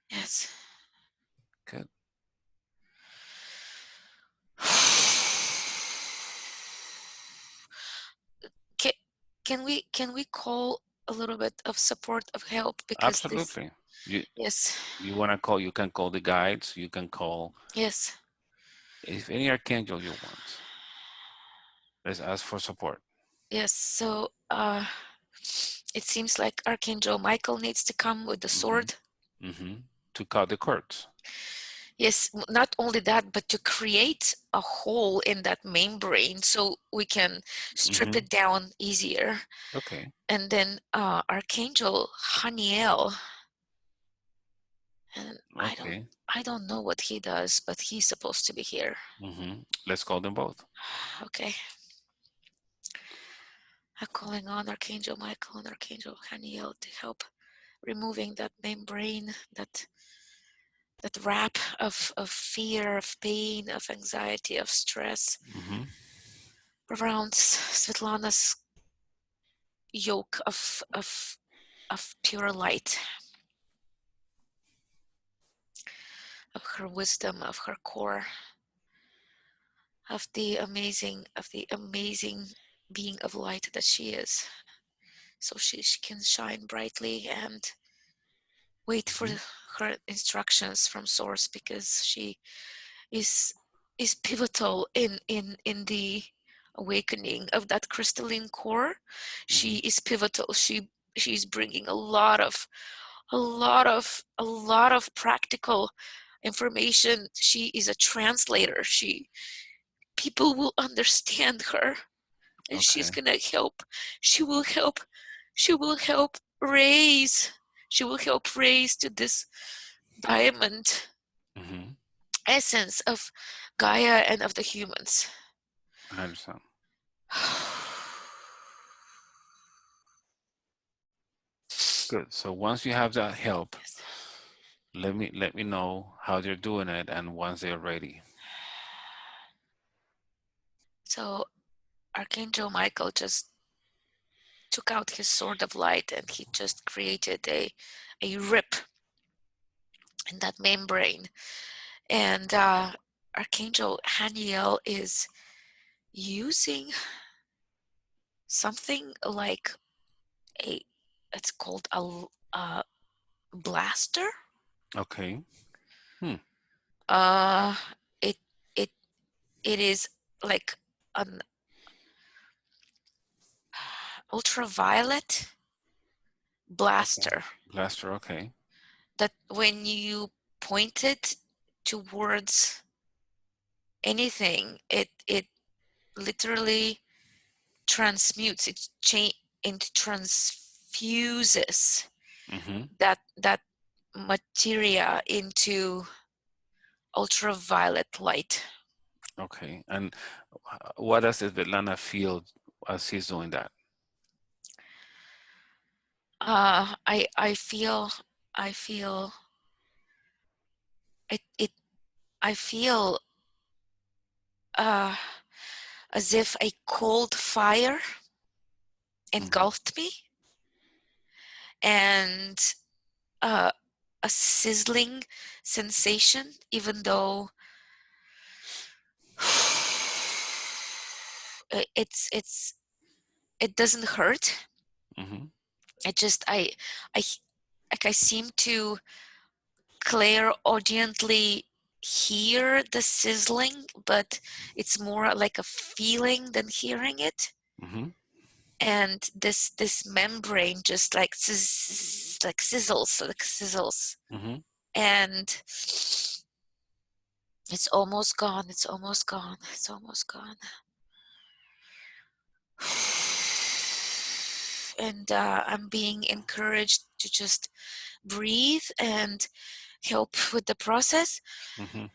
Yes. Good. Can, can we call a little bit of support, of help, because this, Absolutely. You yes, you wanna call? You can call the guides. You can call yes, if any archangel you want. Let's ask for support. yes. So it seems like Archangel Michael needs to come with the Hmm. sword. Hmm. To cut the cords. Yes, not only that, but to create a hole in that membrane so we can strip Hmm. it down easier. Okay. And then Archangel Haniel, and Okay. I don't know what he does, but he's supposed to be here. Hmm. Let's call them both. Okay, I'm calling on Archangel Michael and Archangel Haniel to help removing that membrane, that wrap of fear, of pain, of anxiety, of stress Hmm. around Svetlana's yoke of pure light, of her wisdom, of her core, of the amazing being of light that she is. So she can shine brightly and wait for Hmm. her instructions from source, because she is is pivotal in the awakening of that crystalline core. She Hmm. is pivotal. She's bringing a lot of practical information. She is a translator. people will understand her, and she's Okay. gonna help. She will help. She will help raise. She will help raise to this diamond Mm-hmm. essence of Gaia and of the humans. I understand. Good. So once you have that help, Yes. let me know how they're doing it, and once they're ready. So Archangel Michael just took out his sword of light, and he just created a rip in that membrane. And Archangel Haniel is using something like a, it's called a blaster. Okay. Hmm. Uh, it it it is like an ultraviolet Okay. blaster Blaster. Okay. that when you point it towards anything, it literally transmutes, it transfuses Mm-hmm. that materia into ultraviolet light. Okay. And what does Svetlana feel as he's doing that? I feel it I feel uh as if a cold fire Mm-hmm. engulfed me, and uh, a sizzling sensation, even though it's it doesn't hurt. Mm-hmm. It just I like I seem to clairaudiently hear the sizzling, but it's more like a feeling than hearing it. Mm-hmm. And this membrane just like like sizzles, Mm-hmm. and it's almost gone. It's almost gone. It's almost gone. And I'm being encouraged to just breathe and help with the process. Mm-hmm.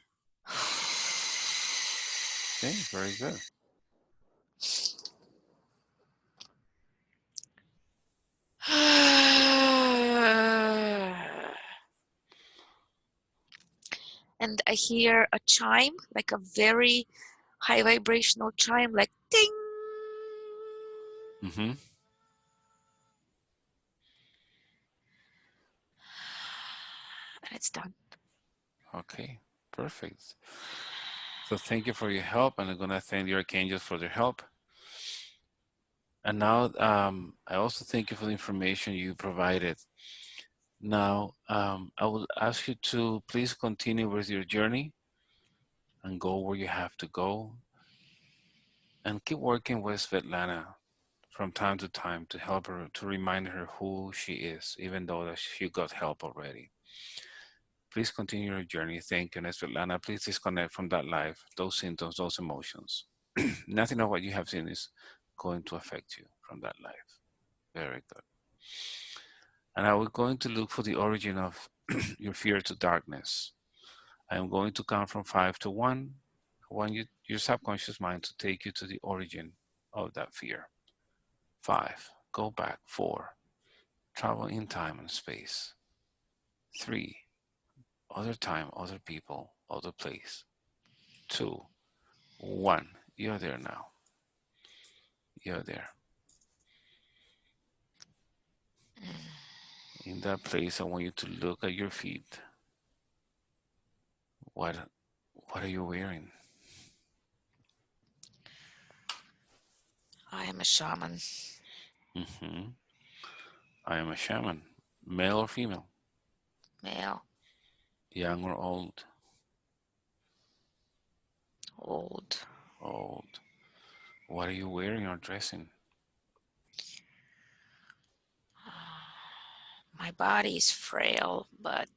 Okay. Very good. And I hear a chime, like a very high vibrational chime, like ding, Mm-hmm. and it's done. Okay. Perfect. So thank you for your help, and I'm gonna thank the archangels for their help. And now, I also thank you for the information you provided. Now, I will ask you to please continue with your journey and go where you have to go, and keep working with Svetlana from time to time to help her, to remind her who she is, even though that she got help already. Please continue your journey. Thank you, and Svetlana. Please disconnect from that life, those symptoms, those emotions. Nothing of what you have seen is going to affect you from that life. Very good. And I will going to look for the origin of your fear to darkness. I am going to count from 5 to 1. I want your subconscious mind to take you to the origin of that fear. 5. Go back. 4. Travel in time and space. 3. Other time, other people, other place. 2. 1. You're there now. You're there. In that place, I want you to look at your feet. What what are you wearing? I am a shaman, Hmm. I am a shaman. Male or female? male, Young or old? old. Old. What are you wearing or dressing? My body is frail, but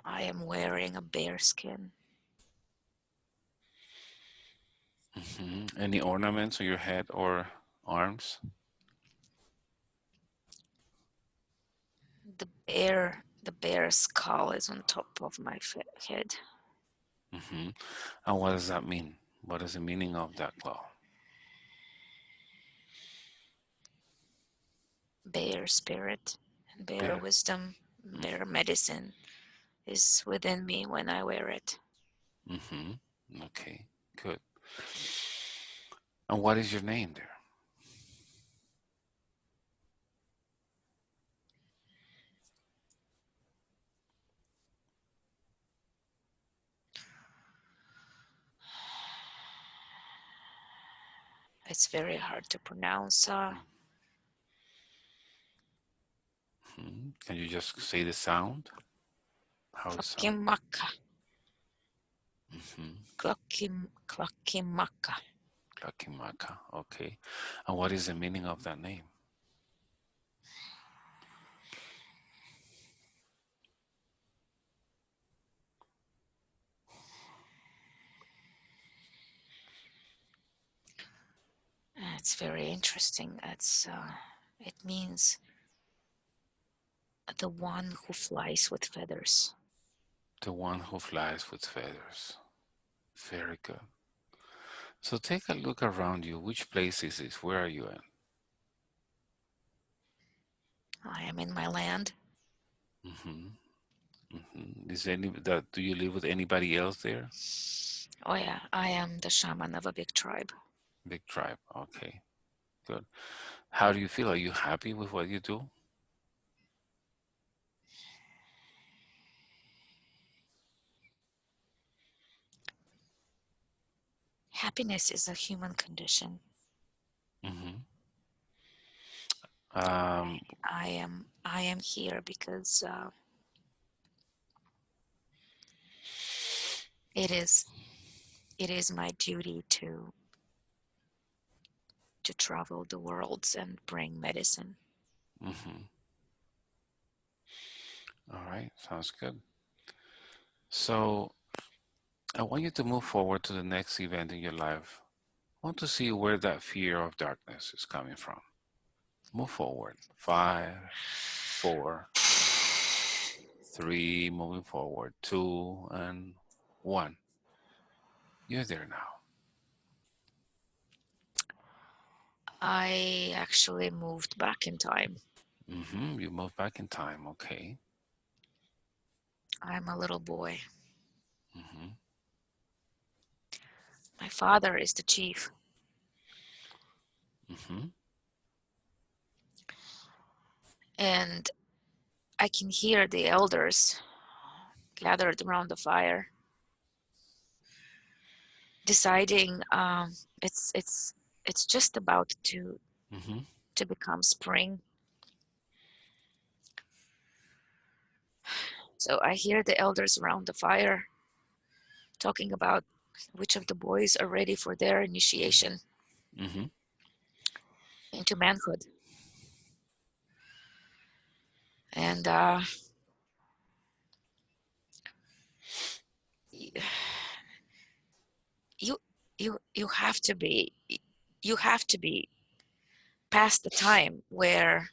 I am wearing a bear skin. Any ornaments on your head or arms? The bear skull is on top of my head. And what does that mean? What is the meaning of that claw? Bear spirit, bear Bear. wisdom, bear medicine is within me when I wear it. Okay, good. And what is your name there? It's very hard to pronounce. Can you just say the sound? How it sounds? Klakimaka. Klakimaka. Klakimaka. Okay. And what is the meaning of that name? It's very interesting. It means the one who flies with feathers. The one who flies with feathers. Very good. So take a look around you. Which place is this? Where are you at? I am in my land. Is any that do you live with anybody else there? Oh yeah, I am the shaman of a big tribe. Big tribe. Okay, good. How do you feel? Are you happy with what you do? Happiness is a human condition. hmm Um, I am here because it is my duty to travel the worlds and bring medicine. mhm. All right, sounds good. So I want you to move forward to the next event in your life. I want to see where that fear of darkness is coming from. Move forward. 5, 4, 3, moving forward. 2 and 1. You're there now. I actually moved back in time. You move back in time. Okay. I'm a little boy. hmm My father is the chief, hmm and I can hear the elders gathered around the fire deciding it's just about hmm to become spring. So I hear the elders around the fire talking about which of the boys are ready for their initiation hmm into manhood. And you you have to be past the time where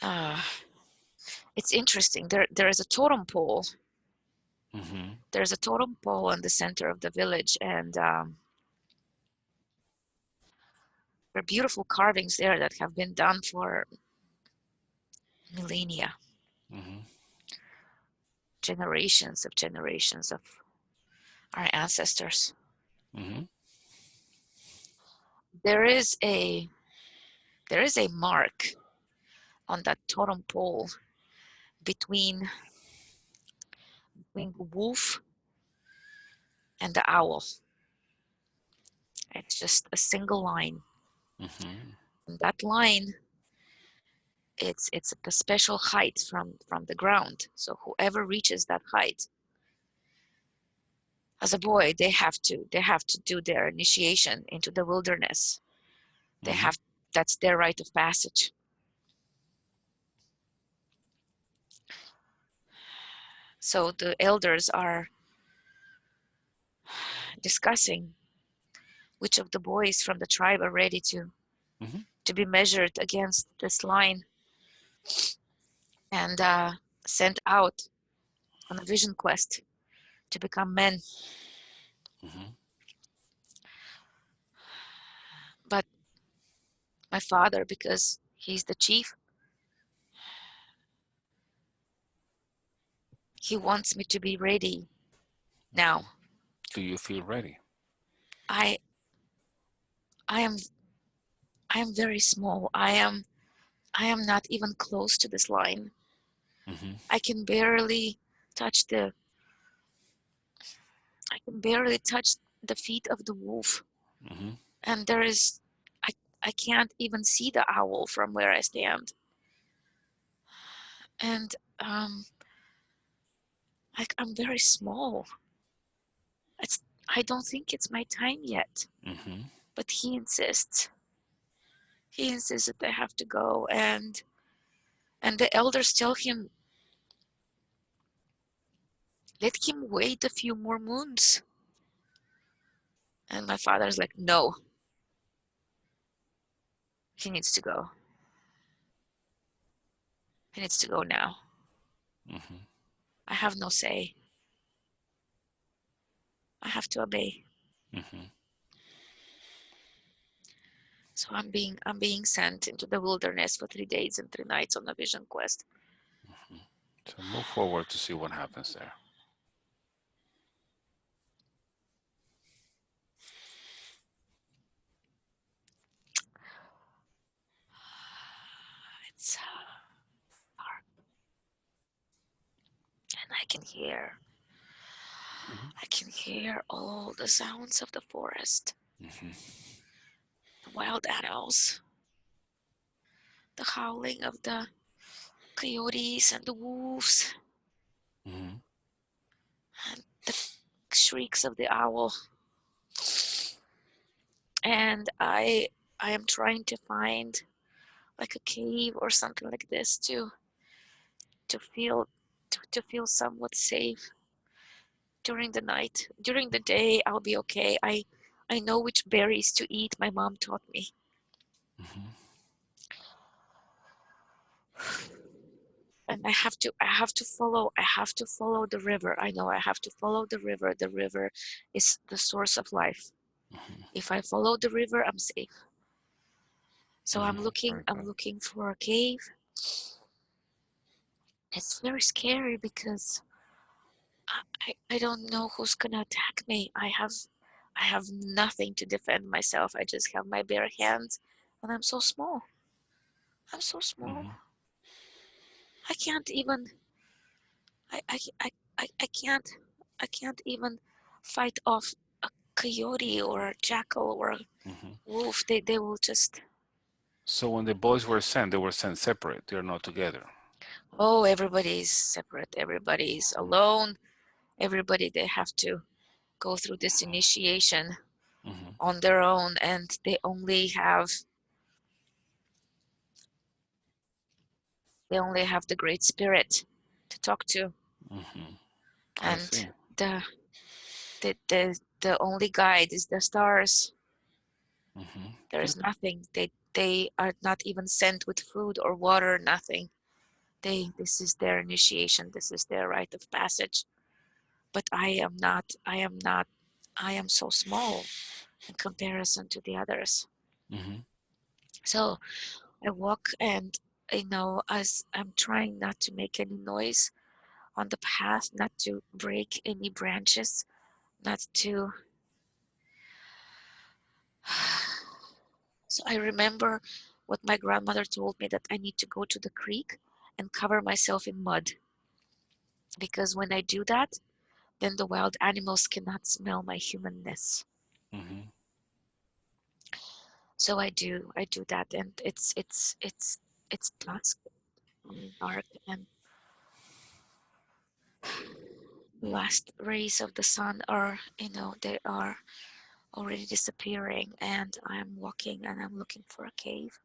uh, it's interesting. There is a totem pole. hmm There's a totem pole in the center of the village, and there are beautiful carvings there that have been done for millennia, hmm generations of our ancestors. hmm There is a there is a mark on that totem pole between the wolf and the owl. It's just a single line. hmm And that line, it's a special height from the ground. So whoever reaches that height, as a boy, they have to do their initiation into the wilderness. They hmm have That's their rite of passage. So the elders are discussing which of the boys from the tribe are ready Mm-hmm. to be measured against this line and sent out on a vision quest to become men. Mm-hmm. But my father, because he's the chief, he wants me to be ready Mm-hmm. now. Do you feel ready? I I am I am very small. I am not even close to this line. Mm-hmm. I can barely touch the I can barely touch the feet of the wolf. Mm-hmm. And there is I I can't even see the owl from where I stand. And I'm very small. It's I don't think it's my time yet. Mm-hmm. But he insists. He insists that I have to go, and the elders tell him, let him wait a few more moons. And my father's like, no, he needs to go. He needs to go now. Mm-hmm. I have no say. I have to obey. Mm-hmm. So I'm being sent into the wilderness for 3 days and 3 nights on a vision quest. Mm-hmm. So move forward to see what happens there. It's dark, and Mm-hmm. I can hear all the sounds of the forest, Mm-hmm. the wild animals, the howling of the coyotes and the wolves, Mm-hmm. and the shrieks of the owl. And I am trying to find like a cave or something like this to feel to feel somewhat safe during the night. During the day I'll be okay. I know which berries to eat. My mom taught me. Mm-hmm. And I have to follow the river. I know I have to follow the river. The river is the source of life. Mm-hmm. If I follow the river, I'm safe. So I'm Mm-hmm. looking Very I'm good. looking for a cave. It's very scary because I don't know who's gonna attack me. I have nothing to defend myself. I just have my bare hands, and I'm so small. I'm so small. Mm-hmm. I can't even I can't even fight off a coyote or a jackal or a Mm-hmm. wolf. They will just So when the boys were sent, they were sent separate. They're not together. everybody's separate. Everybody's alone. Everybody they have to go through this initiation Mm-hmm. on their own, and they only have the Great Spirit to talk to, Mm-hmm. I and see. the the only guide is the stars. Mm-hmm. There Good. is nothing. They are not even sent with food or water, nothing. This is their initiation, this is their rite of passage. But I am so small in comparison to the others. Mm-hmm. So I walk, and as I'm trying not to make any noise on the path, not to break any branches, not to. So I remember what my grandmother told me, that I need to go to the creek and cover myself in mud, because when I do that, then the wild animals cannot smell my humanness. Mm-hmm. So I do that, and it's dusk, dark, and the Mm-hmm. last rays of the sun are, they are already disappearing, and I'm walking and I'm looking for a cave.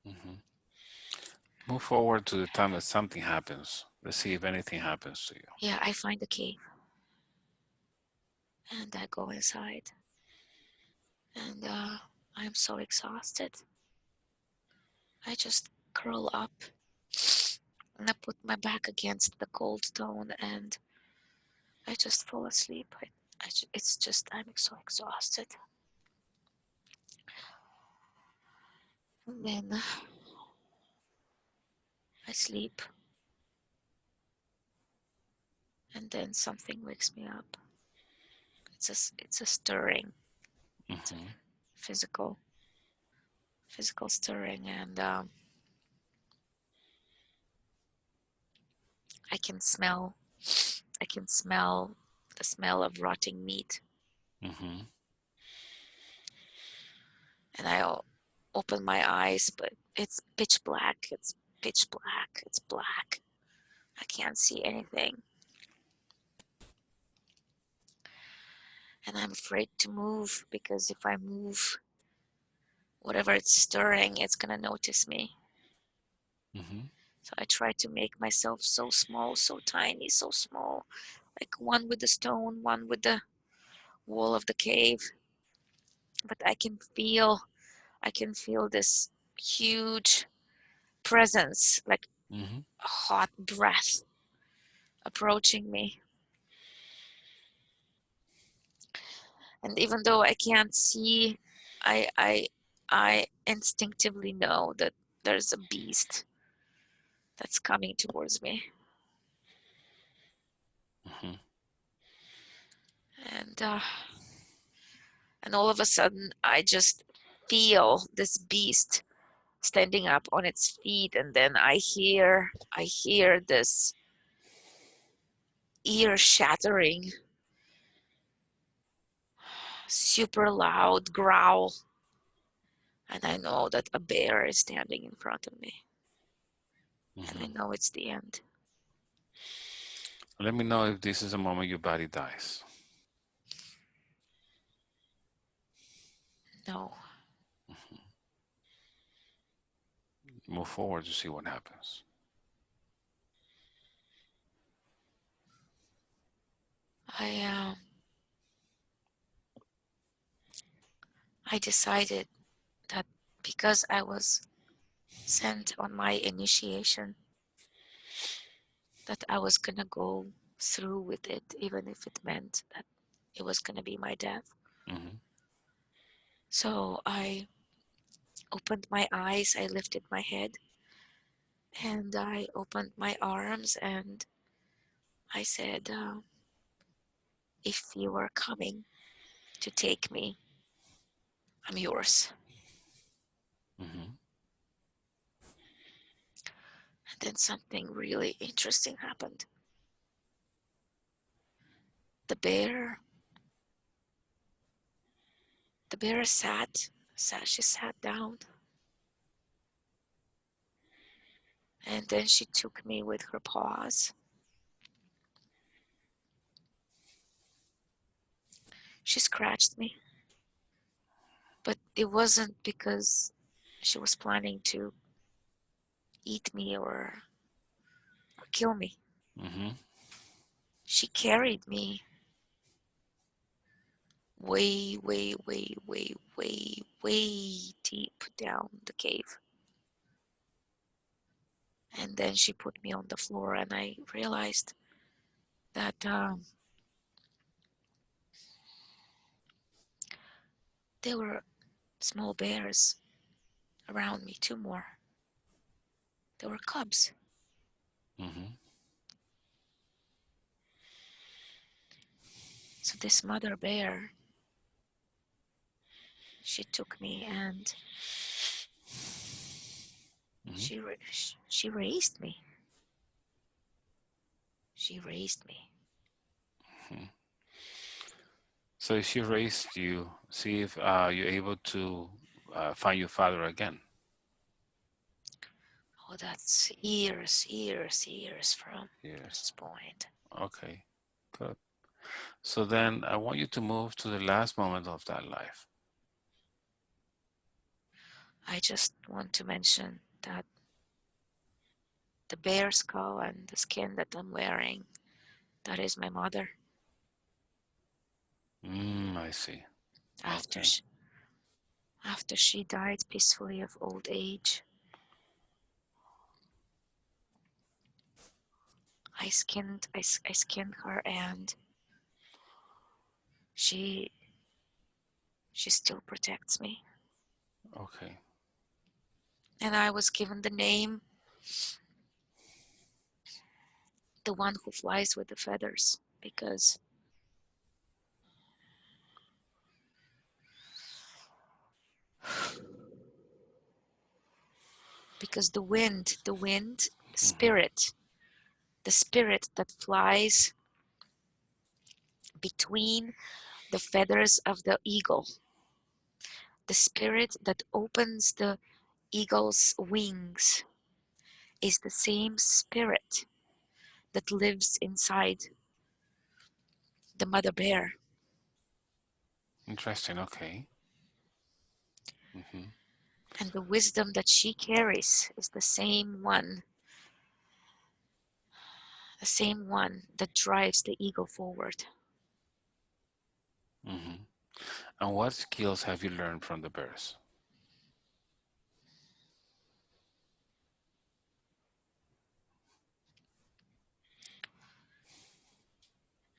Mm-hmm. Move forward to the time that something happens. Let's see if anything happens to you. Yeah, I find a cave, And I go inside, and I'm so exhausted. I just curl up and I put my back against the cold stone and I just fall asleep. It's just, I'm so exhausted. And then I sleep, and then something wakes me up. It's a stirring. It's a Mm-hmm. physical physical stirring, and I can smell I can smell the smell of rotting meat, Mm-hmm. and open my eyes, but it's pitch black. It's pitch black. It's black. I can't see anything, and I'm afraid to move because if I move, whatever it's stirring, it's gonna notice me. Mm-hmm. So I try to make myself so small, so tiny, so small, like one with the stone, one with the wall of the cave. But I can feel this huge presence, like Mm-hmm. a hot breath approaching me. And even though I can't see, I I I instinctively know that there's a beast that's coming towards me. Mm-hmm. And all of a sudden I just feel this beast standing up on its feet, and then I hear this ear shattering, super loud growl, and I know that a bear is standing in front of me, and I Mm-hmm. know it's the end. Let me know if this is a moment your body dies. No, Move forward to see what happens. I I decided that because I was sent on my initiation, that I was gonna go through with it, even if it meant that it was gonna be my death. Mm-hmm. So I opened my eyes, I lifted my head, and I opened my arms, and I said, if you are coming to take me, I'm yours. Mm-hmm. And then something really interesting happened. The bear, the bear she sat down, and then she took me with her paws. She scratched me, but it wasn't because she was planning to eat me or kill me. Mm-hmm. She carried me way, way, way, way, way, way deep down the cave. And then she put me on the floor, and I realized that there were small bears around me, two more. There were cubs. Mm-hmm. So this mother bear, she took me and Mm-hmm. she raised me. She raised me. Mm-hmm. So if she raised you, see if you're able to find your father again. Oh, that's years from Yes. this point. Okay. Good. So then I want you to move to the last moment of that life. I just want to mention that the bear skull and the skin that I'm wearing, that is my mother. I see. After Okay. she, after she died peacefully of old age, I skinned her, and she she still protects me. Okay. And I was given the name, the one who flies with the feathers, because the wind Mm-hmm. spirit, the spirit that flies between the feathers of the eagle, the spirit that opens the eagle's wings, is the same spirit that lives inside the mother bear. Interesting. Okay. Mm-hmm. And the wisdom that she carries is the same one that drives the eagle forward. Mm-hmm. And what skills have you learned from the bears?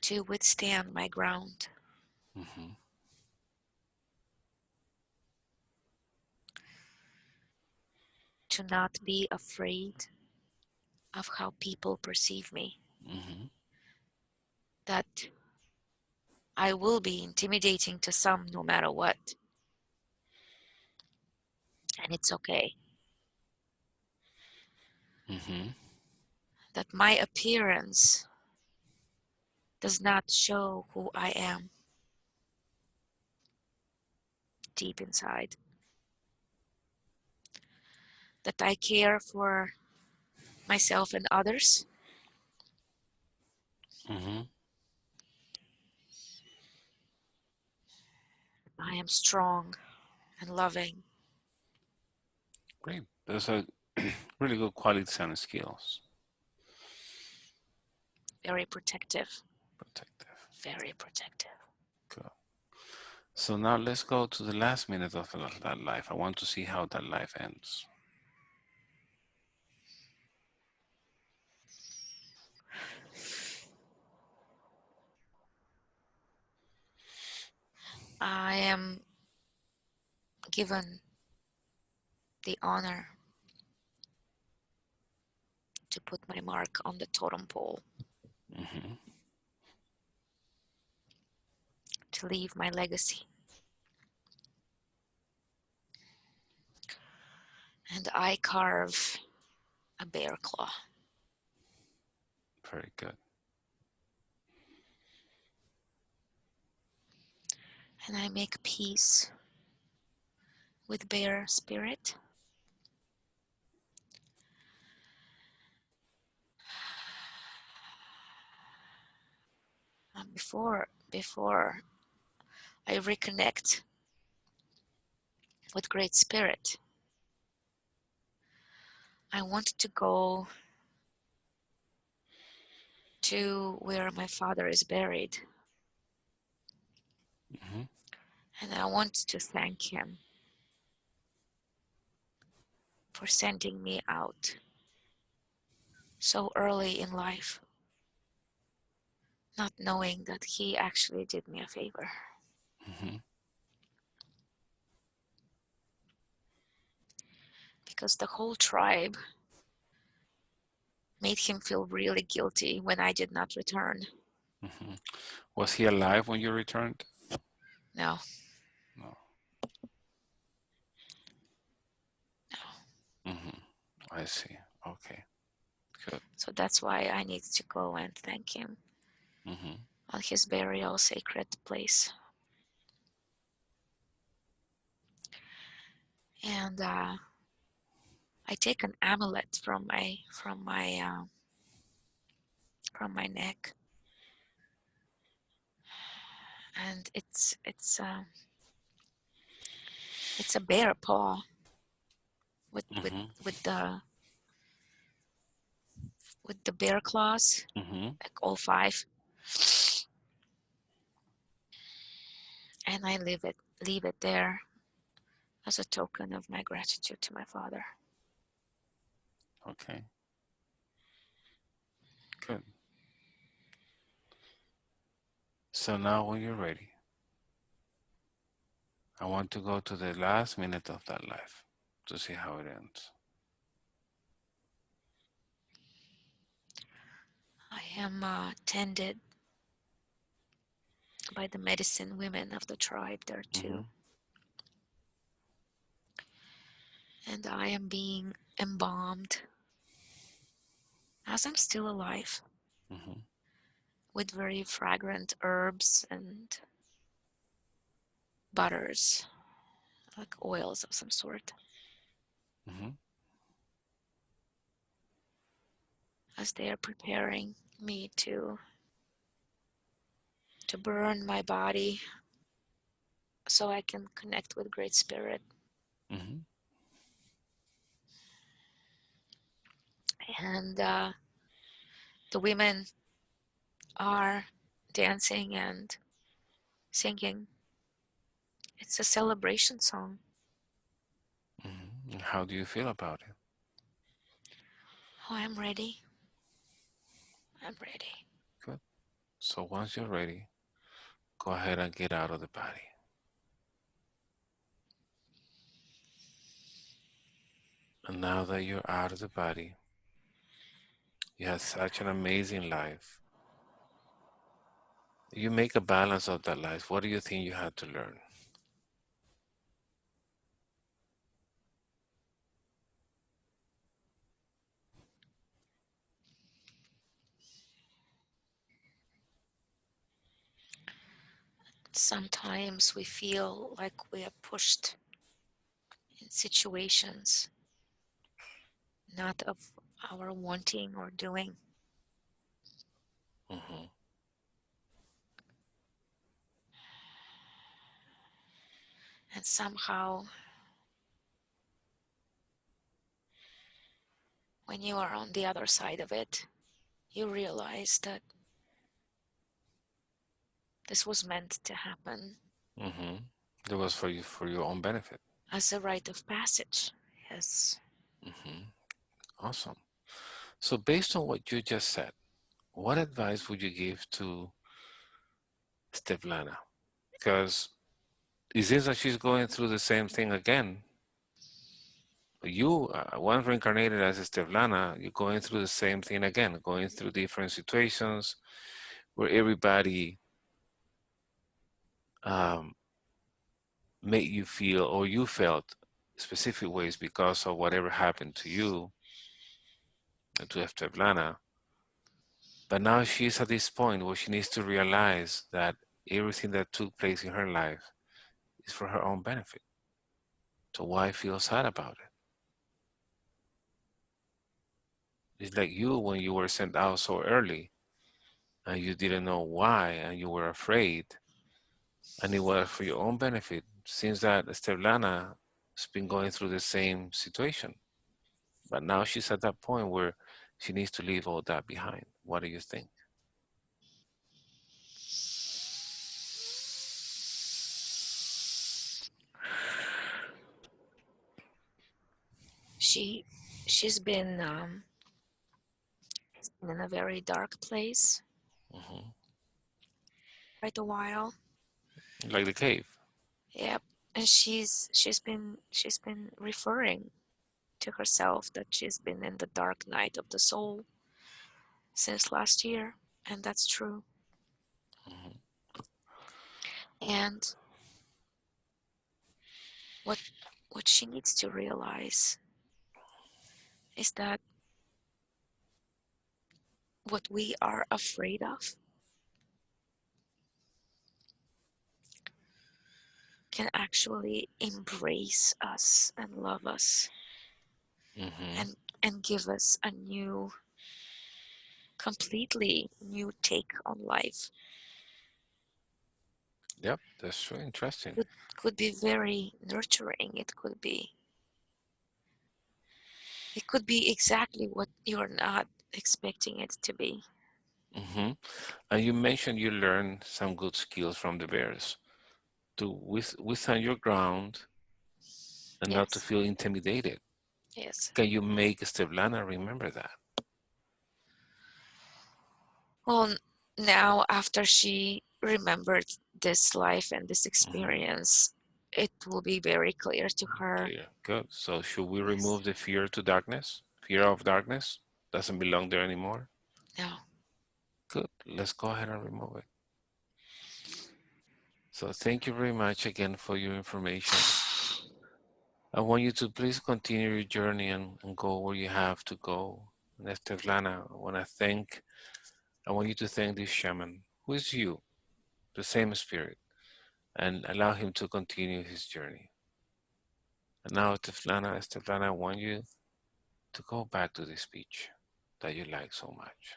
To withstand my ground, Mm-hmm. to not be afraid of how people perceive me, Mm-hmm. that I will be intimidating to some no matter what, and it's okay. Mm-hmm. That my appearance does not show who I am deep inside. That I care for myself and others. Mm-hmm. I am strong and loving, Great. Those are really good qualities and skills. very protective, Protective. very protective. Good. So now let's go to the last minute of that life. I want to see how that life ends. I am given the honor to put my mark on the totem pole, Mm-hmm. to leave my legacy. And I carve a bear claw. Very good. And I make peace with bear spirit. And before I reconnect with great spirit, I want to go to where my father is buried. Mm-hmm. And I want to thank him for sending me out so early in life, not knowing that he actually did me a favor. Mm-hmm. Because the whole tribe made him feel really guilty when I did not return. Mm-hmm. Was he alive when you returned? No, No. no. Mm-hmm. I see. Okay. Good. So that's why I need to go and thank him Mm-hmm. on his burial sacred place. And I take an amulet from my neck, and it's a bear paw with with Mm-hmm. with the with the bear claws, Mm-hmm. like all five. and I leave it there as a token of my gratitude to my father. Okay, good. So now when you're ready, I want to go to the last minute of that life to see how it ends. I am tended by the medicine women of the tribe there Mm-hmm. too, and I am being embalmed as I'm still alive Mm-hmm. with very fragrant herbs and butters, like oils of some sort, Mm-hmm. as they are preparing me to burn my body so I can connect with Great Spirit. Mm-hmm. And the women are dancing and singing. It's a celebration song. Mm-hmm. How do you feel about it? Oh, I'm ready. I'm ready. Good. So once you're ready, go ahead and get out of the body. And now that you're out of the body, you had such an amazing life. You make a balance of that life. What do you think you had to learn? Sometimes we feel like we are pushed in situations not of our wanting or doing. Mm-hmm. And somehow, when you are on the other side of it, you realize that this was meant to happen Mm-hmm. It was for you, for your own benefit. as a rite of passage. Yes. Mm-hmm. Awesome. So based on what you just said, what advice would you give to Stevlana? Because it seems that she's going through the same thing again. But you, once reincarnated as Stevlana, you're going through the same thing again, going through different situations where everybody um, made you feel or you felt specific ways because of whatever happened to you and to Stevlana. But now she's at this point where she needs to realize that everything that took place in her life is for her own benefit. So why feel sad about it? It's like you when you were sent out so early and you didn't know why and you were afraid and it was for your own benefit. Since that Stevlana has been going through the same situation, but now she's at that point where she needs to leave all that behind. What do you think? She she's been in a very dark place Hmm. quite a while. Like the cave. Yep. And she's been referring to herself that she's been in the dark night of the soul since last year, and that's true. Hmm. And what what she needs to realize is that what we are afraid of can actually embrace us and love us Hmm. and give us a new, completely new take on life. Yep, that's true. Interesting. Could be very nurturing. It could be exactly what you're not expecting it to be. Hmm. And you mentioned you learned some good skills from the bears. to withstand your ground and not to Yes. feel intimidated. Yes. Can you make Steblana remember that? Well, now after she remembered this life and this Hmm. experience, it will be very clear to her. Clear. Good. So should we Yes. remove the fear to darkness? Fear of darkness doesn't belong there anymore. No. Good. Let's go ahead and remove it. So thank you very much again for your information. I want you to please continue your journey and go where you have to go. And Esteflana, I want you to thank this shaman, who is you, the same spirit, and allow him to continue his journey. And now, Esteflana, I want you to go back to this beach that you like so much.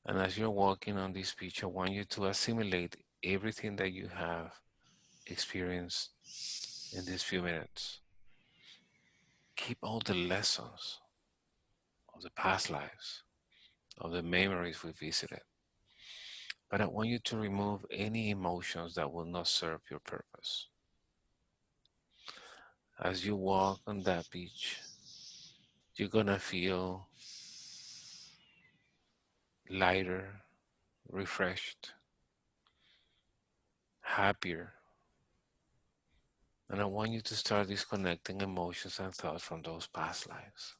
And as you're walking on this beach, I want you to assimilate everything that you have experienced in these few minutes. Keep all the lessons of the past lives, of the memories we visited. But I want you to remove any emotions that will not serve your purpose. As you walk on that beach, you're gonna feel lighter, refreshed, happier. And I want you to start disconnecting emotions and thoughts from those past lives.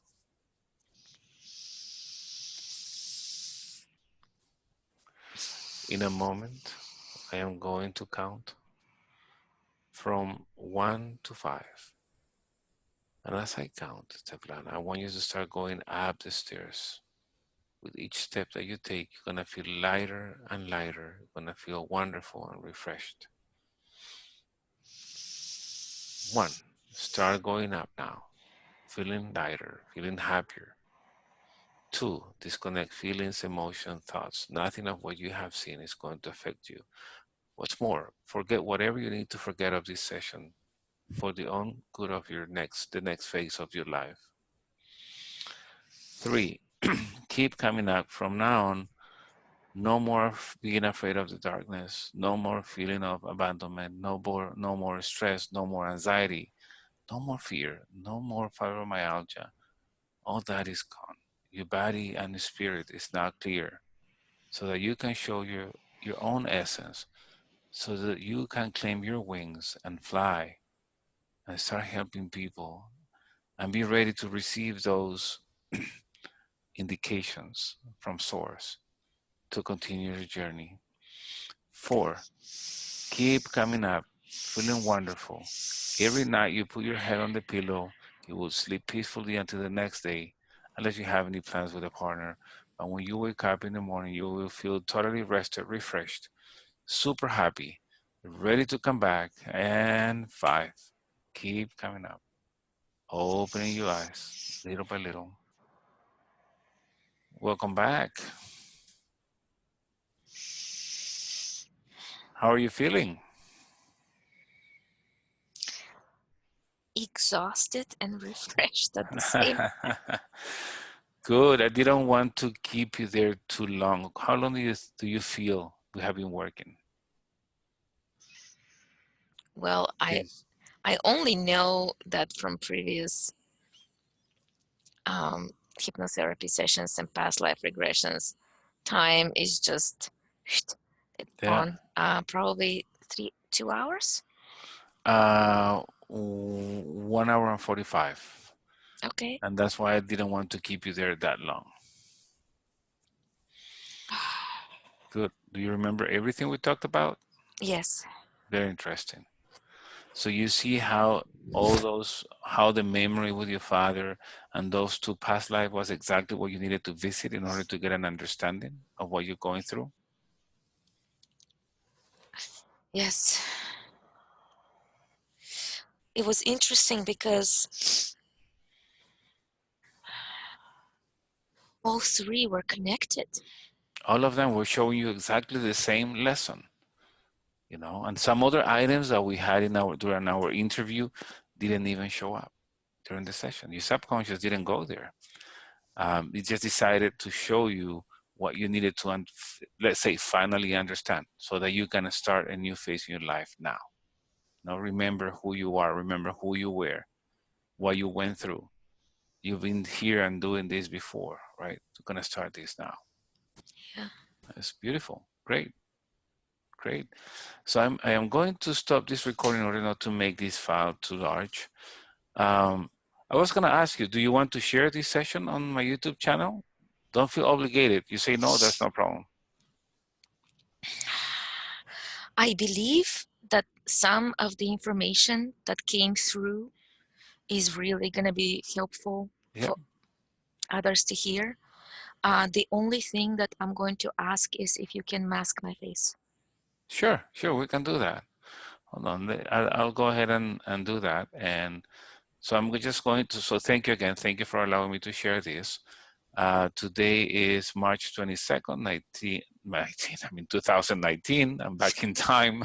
In a moment, I am going to count from 1 to 5. And as I count, Stefan, I want you to start going up the stairs. With each step that you take, you're going to feel lighter and lighter. You're going to feel wonderful and refreshed. 1, start going up now, feeling lighter, feeling happier. 2, disconnect feelings, emotions, thoughts. Nothing of what you have seen is going to affect you. What's more, forget whatever you need to forget of this session for the own good of the next phase of your life. 3, keep coming up from now on. No more being afraid of the darkness. No more feeling of abandonment. No more stress. No more anxiety. No more fear. No more fibromyalgia. All that is gone. Your body and spirit is now clear, so that you can show your own essence, so that you can claim your wings and fly and start helping people and be ready to receive those indications from source to continue your journey. 4, keep coming up, feeling wonderful. Every night you put your head on the pillow, you will sleep peacefully until the next day, unless you have any plans with a partner. But when you wake up in the morning, you will feel totally rested, refreshed, super happy, ready to come back. And 5, keep coming up, opening your eyes little by little. Welcome back. How are you feeling? Exhausted and refreshed at the same time. Good. I didn't want to keep you there too long. How long do you feel we have been working? Well, Yes. I only know that from previous um, hypnotherapy sessions and past life regressions, time is just Yeah. on probably 2 hours. 1 hour and 45. Okay. And that's why I didn't want to keep you there that long. Good. Do you remember everything we talked about? Yes. Very interesting. So you see how the memory with your father and those two past life was exactly what you needed to visit in order to get an understanding of what you're going through. Yes. It was interesting because all three were connected. All of them were showing you exactly the same lesson, and some other items that we had during our interview didn't even show up during the session. Your subconscious didn't go there. It just decided to show you what you needed to, let's say, finally understand, so that you can start a new phase in your life now. Now remember who you are, remember who you were, what you went through. You've been here and doing this before, right? You're gonna start this now. Yeah. It's beautiful. Great, great. So I am going to stop this recording in order not to make this file too large. I was gonna ask you, do you want to share this session on my YouTube channel? Don't feel obligated. You say no, that's no problem. I believe that some of the information that came through is really going to be helpful Yeah, for others to hear. The only thing that I'm going to ask is if you can mask my face. sure, sure, we can do that. Hold on, I'll go ahead and do that. And so I'm just going to, so thank you again. Thank you for allowing me to share this. Today is March 22nd, 2019. I'm back in time.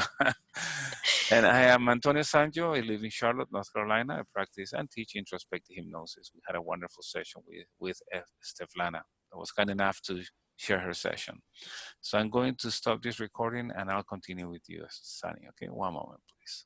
And I am Antonio Sangio. I live in Charlotte, North Carolina. I practice and teach introspective hypnosis. We had a wonderful session with Steflana, that was kind enough to share her session. So I'm going to stop this recording and I'll continue with you, Sunny. Okay, one moment, please.